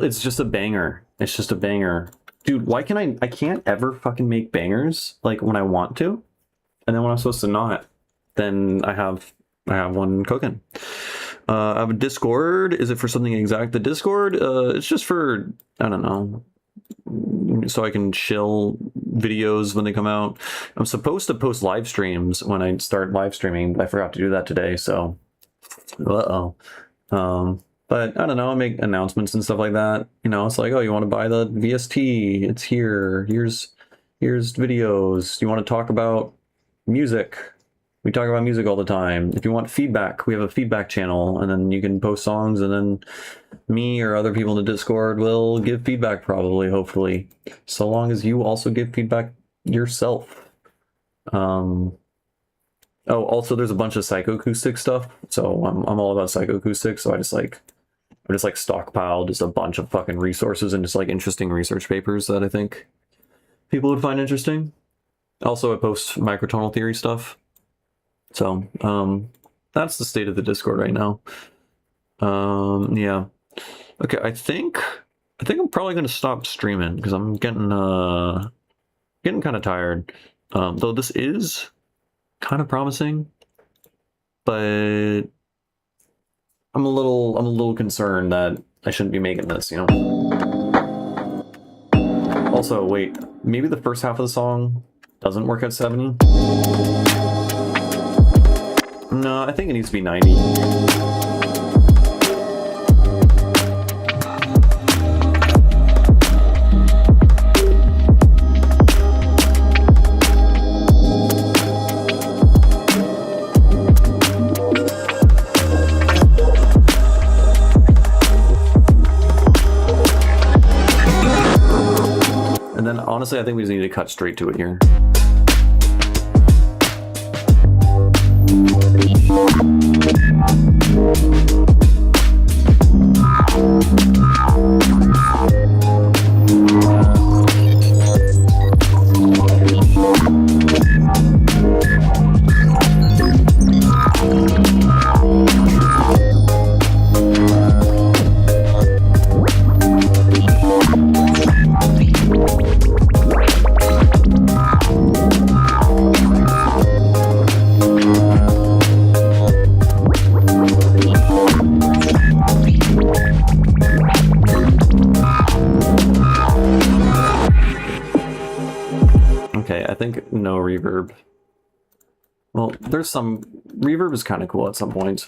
It's just a banger. It's just a banger. Dude, why can I can't ever fucking make bangers like when I want to, and then when I'm supposed to not, then I have one cooking. I have a Discord. Is it for something exact? The Discord, it's just for, I don't know, so I can chill videos when they come out. I'm supposed to post live streams when I start live streaming, but I forgot to do that today, so but I don't know, I make announcements and stuff like that. You know, it's like, oh, you want to buy the VST? It's here. Here's videos. You want to talk about music? We talk about music all the time. If you want feedback, we have a feedback channel, and then you can post songs, and then me or other people in the Discord will give feedback probably, hopefully. So long as you also give feedback yourself. Oh, also there's a bunch of psychoacoustic stuff. So I'm all about psychoacoustics, so I just stockpiled just a bunch of fucking resources and just like interesting research papers that I think people would find interesting. Also, I post microtonal theory stuff. So, that's the state of the Discord right now. Yeah. Okay, I think I'm probably gonna stop streaming because I'm getting kind of tired. Though this is kind of promising, but I'm a little concerned that I shouldn't be making this, you know? Also, wait, maybe the first half of the song doesn't work at 70? No, I think it needs to be 90. And then honestly, I think we just need to cut straight to it here. Okay, I think no reverb. Well, there's some reverb is kind of cool at some points.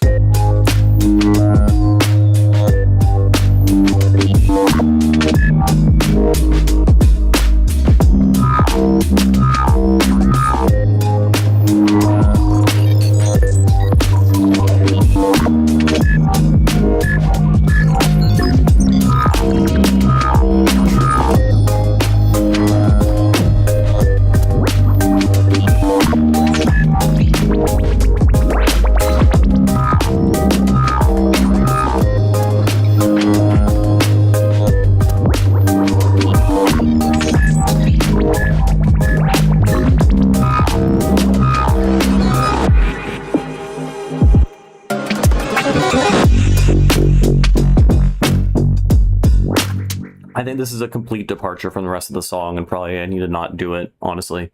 I think this is a complete departure from the rest of the song, and probably I need to not do it, honestly.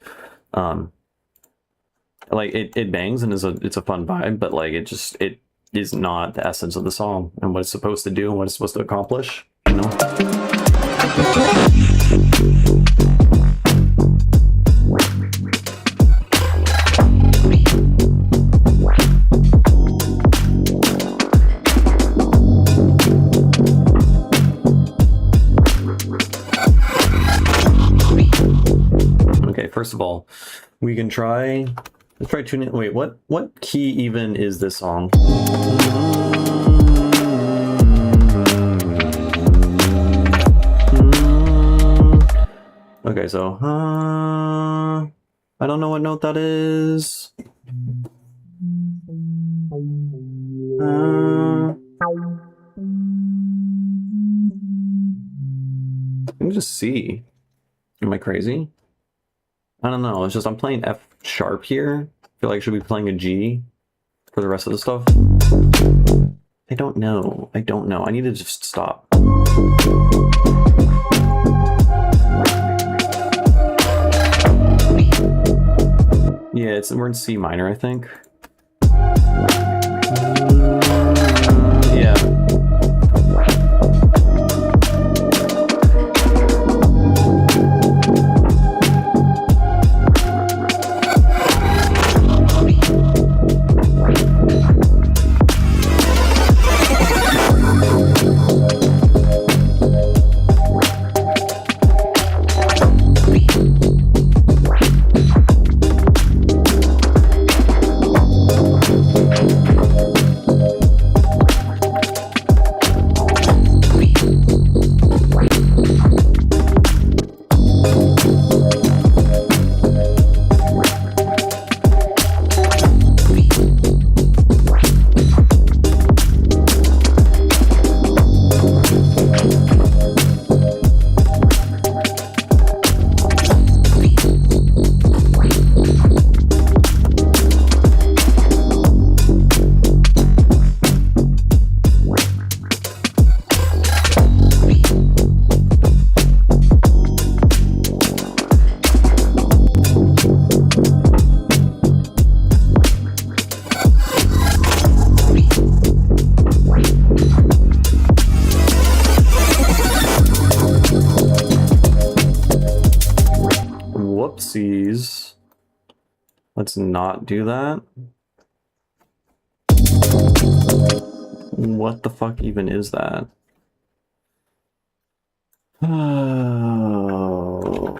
Like it bangs and it's a fun vibe, but like it is not the essence of the song and what it's supposed to do and what it's supposed to accomplish, you know? first of all, we can try. Let's try tuning. Wait, what key even is this song? Okay, so I don't know what note that is. Let me just see. Am I crazy? I don't know. It's just I'm playing F sharp here. I feel like I should be playing a G for the rest of the stuff. I don't know. I don't know. I need to just stop. Yeah, we're in C minor, I think. Yeah. Whoopsies. Let's not do that. What the fuck even is that? Oh.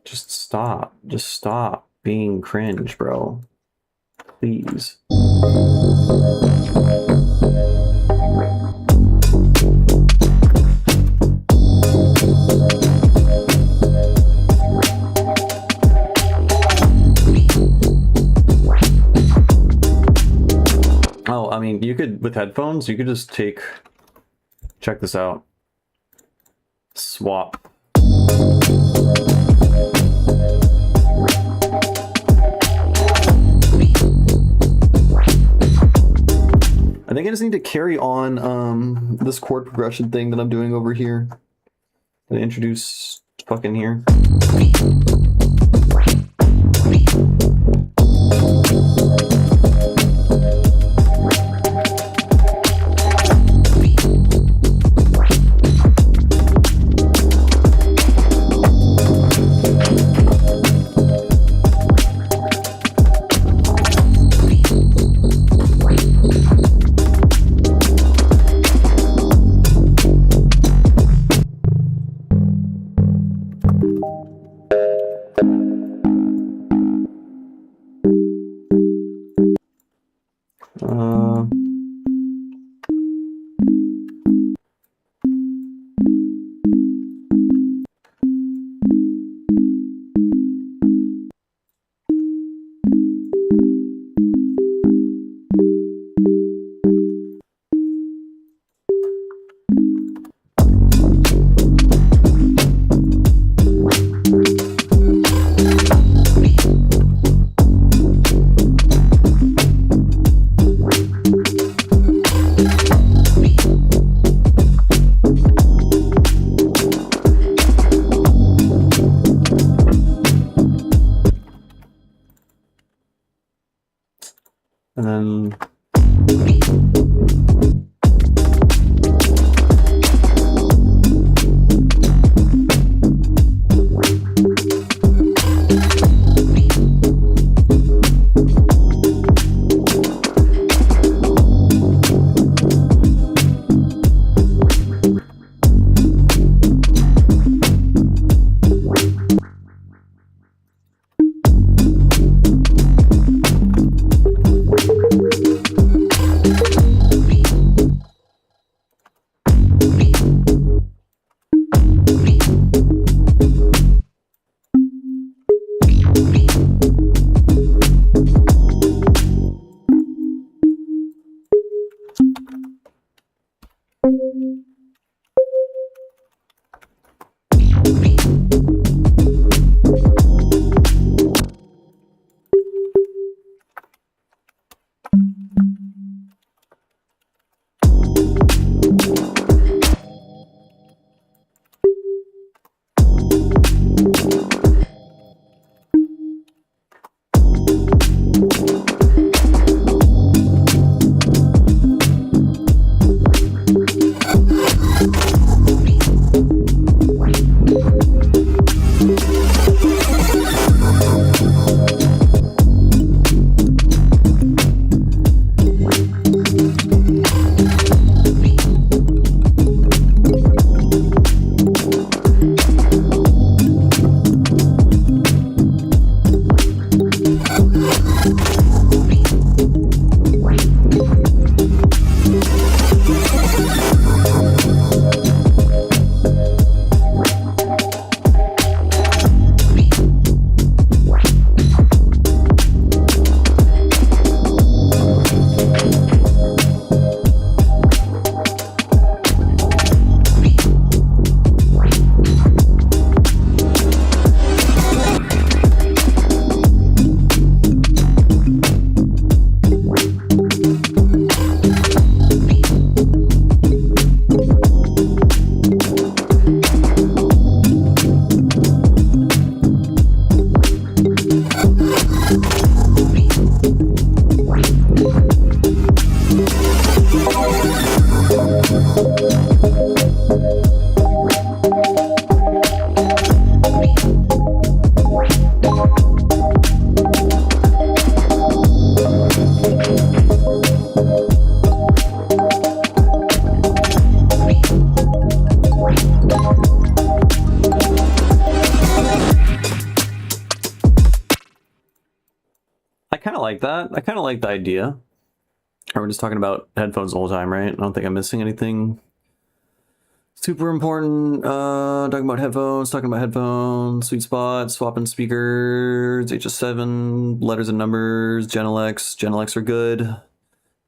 Just stop. Just stop being cringe, bro. Please. Oh, I mean, you could, with headphones, you could just check this out. Swap. I think I just need to carry on this chord progression thing that I'm doing over here. Did I introduce fucking here? Like that. I kind of like the idea. We're just talking about headphones the whole time, right? I don't think I'm missing anything super important. Talking about headphones, sweet spot, swapping speakers, HS7, letters and numbers, Genelecs are good.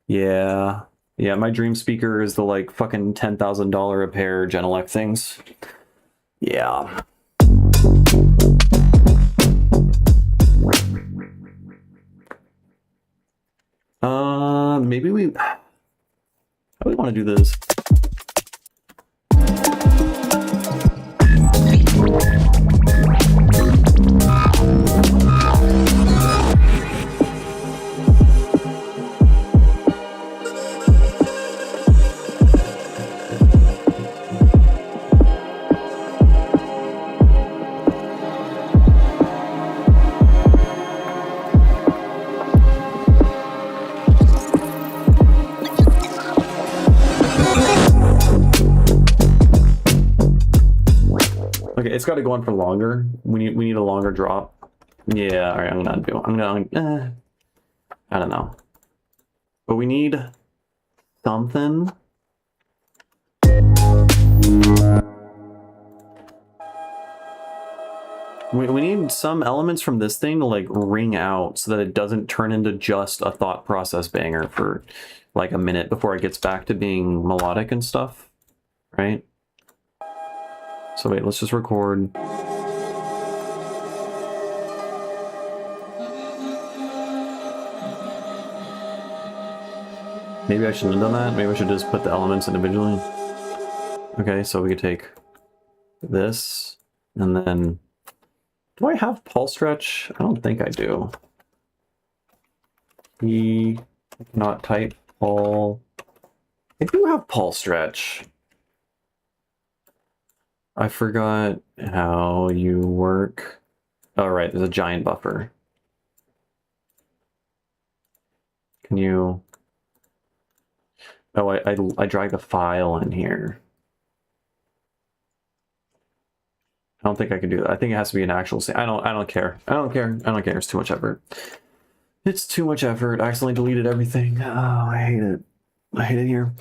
Yeah. Yeah, my dream speaker is the like fucking $10,000 a pair Genelec things. Yeah. Maybe we... How do we want to do this? It's got to go on for longer. We need a longer drop. Yeah, all right. I don't know, but we need something. We need some elements from this thing to like ring out so that it doesn't turn into just a thought process banger for like a minute before it gets back to being melodic and stuff, right? So wait, let's just record. Maybe I shouldn't have done that. Maybe I should just put the elements individually. Okay, so we could take this and then... Do I have pulse stretch? I don't think I do. I cannot type pulse. I do have pulse stretch. I forgot how you work. Oh, right, there's a giant buffer. Can you... Oh, I dragged a file in here. I don't think I can do that. I think it has to be an actual... I don't care. I don't care. It's too much effort. It's too much effort. I accidentally deleted everything. Oh, I hate it. I hate it here.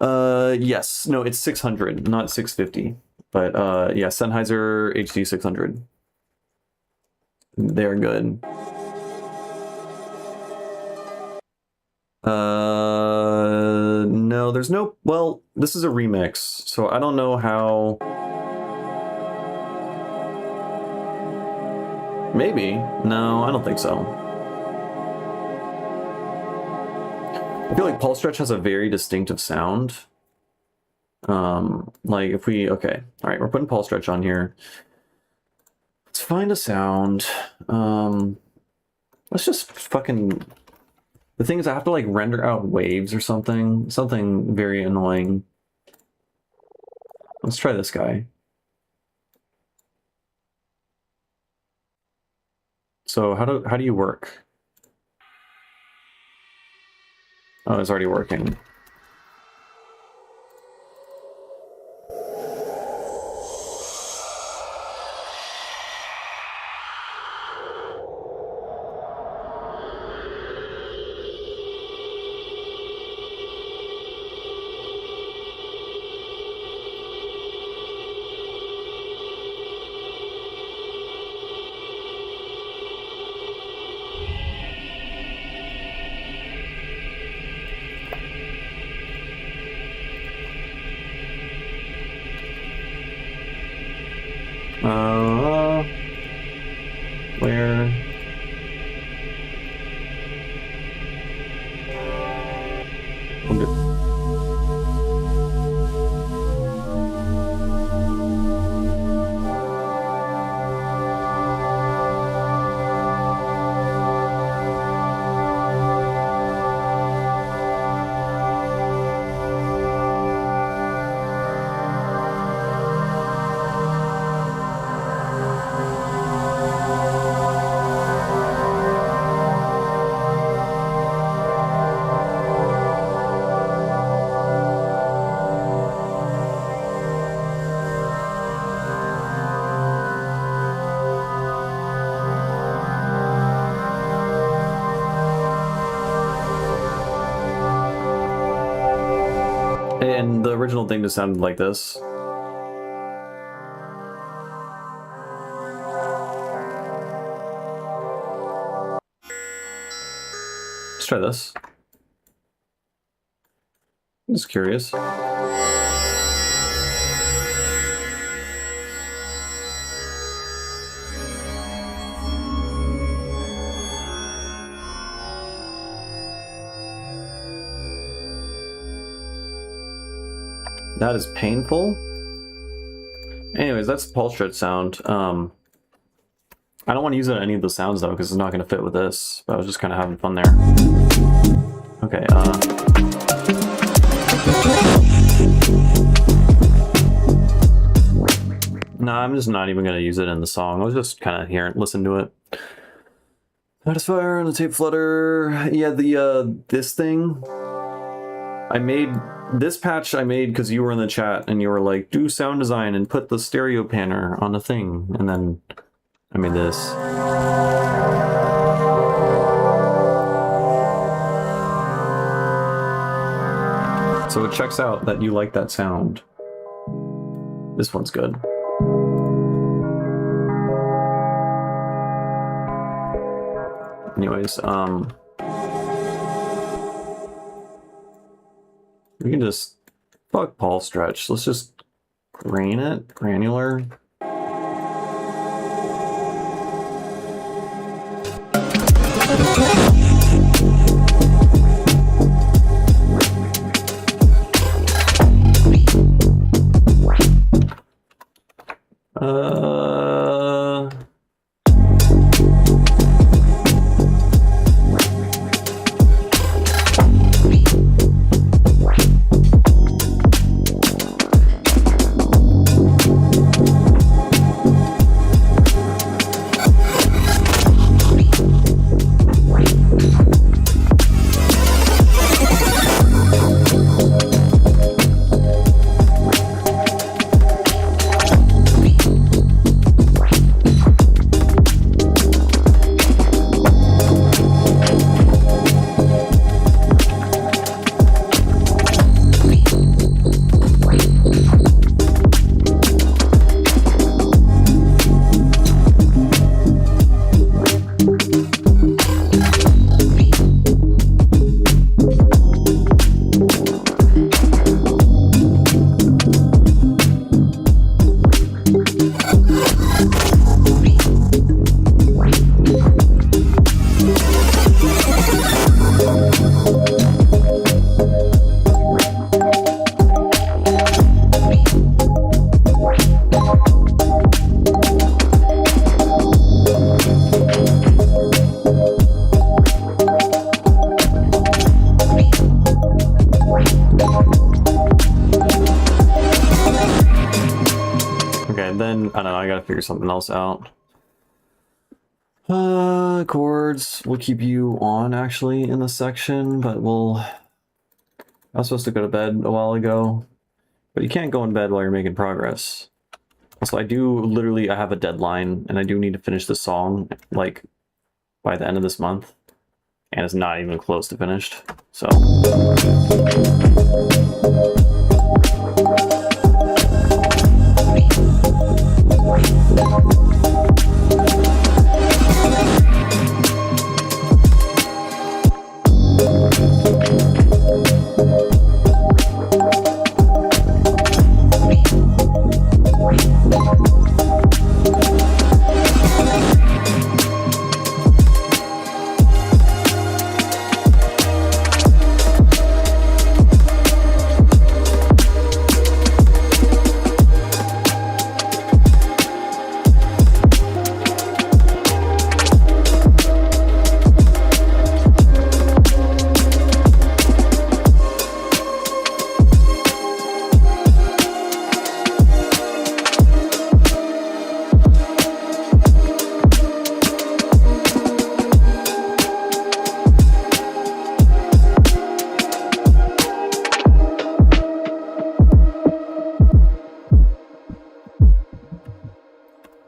Yes. No, it's 600, not 650. But yeah, Sennheiser HD 600. They're good. No, There's no, well, this is a remix, so I don't know how. Maybe. No, I don't think so. I feel like pulse stretch has a very distinctive sound. Like if we, okay, all right, we're putting pulse stretch on here. Let's find a sound. Let's just fucking, the thing is I have to like render out waves or something very annoying. Let's try this guy. So how do you work? Oh, it's already working. Where? And the original thing just sounded like this. Let's try this. I'm just curious. That is painful. Anyways, that's the pulse stretch sound. I don't want to use it on any of the sounds though, because it's not going to fit with this. But I was just kind of having fun there. Okay. Nah, I'm just not even going to use it in the song. I was just kind of hearing, listen to it. Satisfier and the tape flutter. Yeah, the this thing. I made this patch because you were in the chat and you were like, do sound design and put the stereo panner on the thing. And then I made this. So it checks out that you like that sound. This one's good. Anyways, we can just, fuck pulse stretch. Let's just grain it, granular. then, I don't know, I gotta figure something else out. Chords will keep you on, actually, in this section, but we'll... I was supposed to go to bed a while ago, but you can't go in bed while you're making progress. Also, I have a deadline, and I do need to finish the song, like, by the end of this month. And it's not even close to finished, so...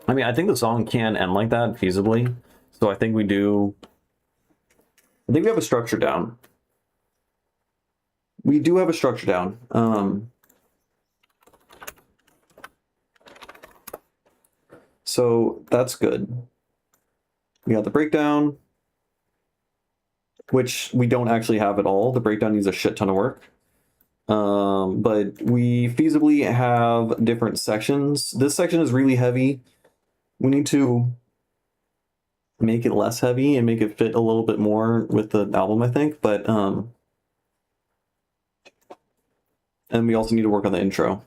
I mean, I think the song can end like that feasibly. So I think we have a structure down. We do have a structure down. So that's good. We got the breakdown, which we don't actually have at all. The breakdown needs a shit ton of work. But we feasibly have different sections. This section is really heavy. We need to make it less heavy and make it fit a little bit more with the album, I think. But and we also need to work on the intro.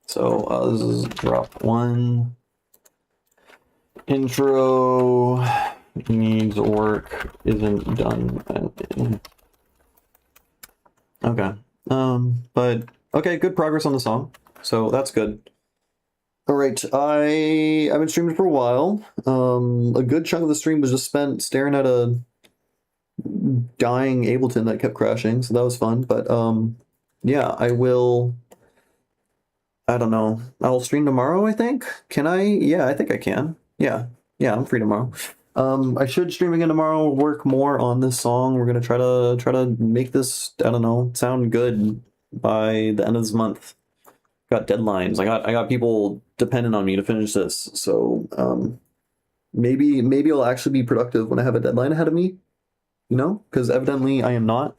So this is drop 1. Intro needs work, isn't done. Okay. But okay, good progress on the song. So that's good. All right, I've been streaming for a while. A good chunk of the stream was just spent staring at a dying Ableton that kept crashing, so that was fun. But yeah, I don't know. I'll stream tomorrow, I think. Can I? Yeah, I think I can. Yeah, I'm free tomorrow. I should stream again tomorrow, work more on this song. We're gonna try to make this, I don't know, sound good by the end of this month. Got deadlines. I got people dependent on me to finish this. So maybe I'll actually be productive when I have a deadline ahead of me. You know, because evidently I am not.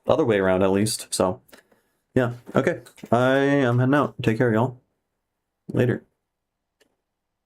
The other way around, at least. So yeah. Okay. I am heading out. Take care, y'all. Later.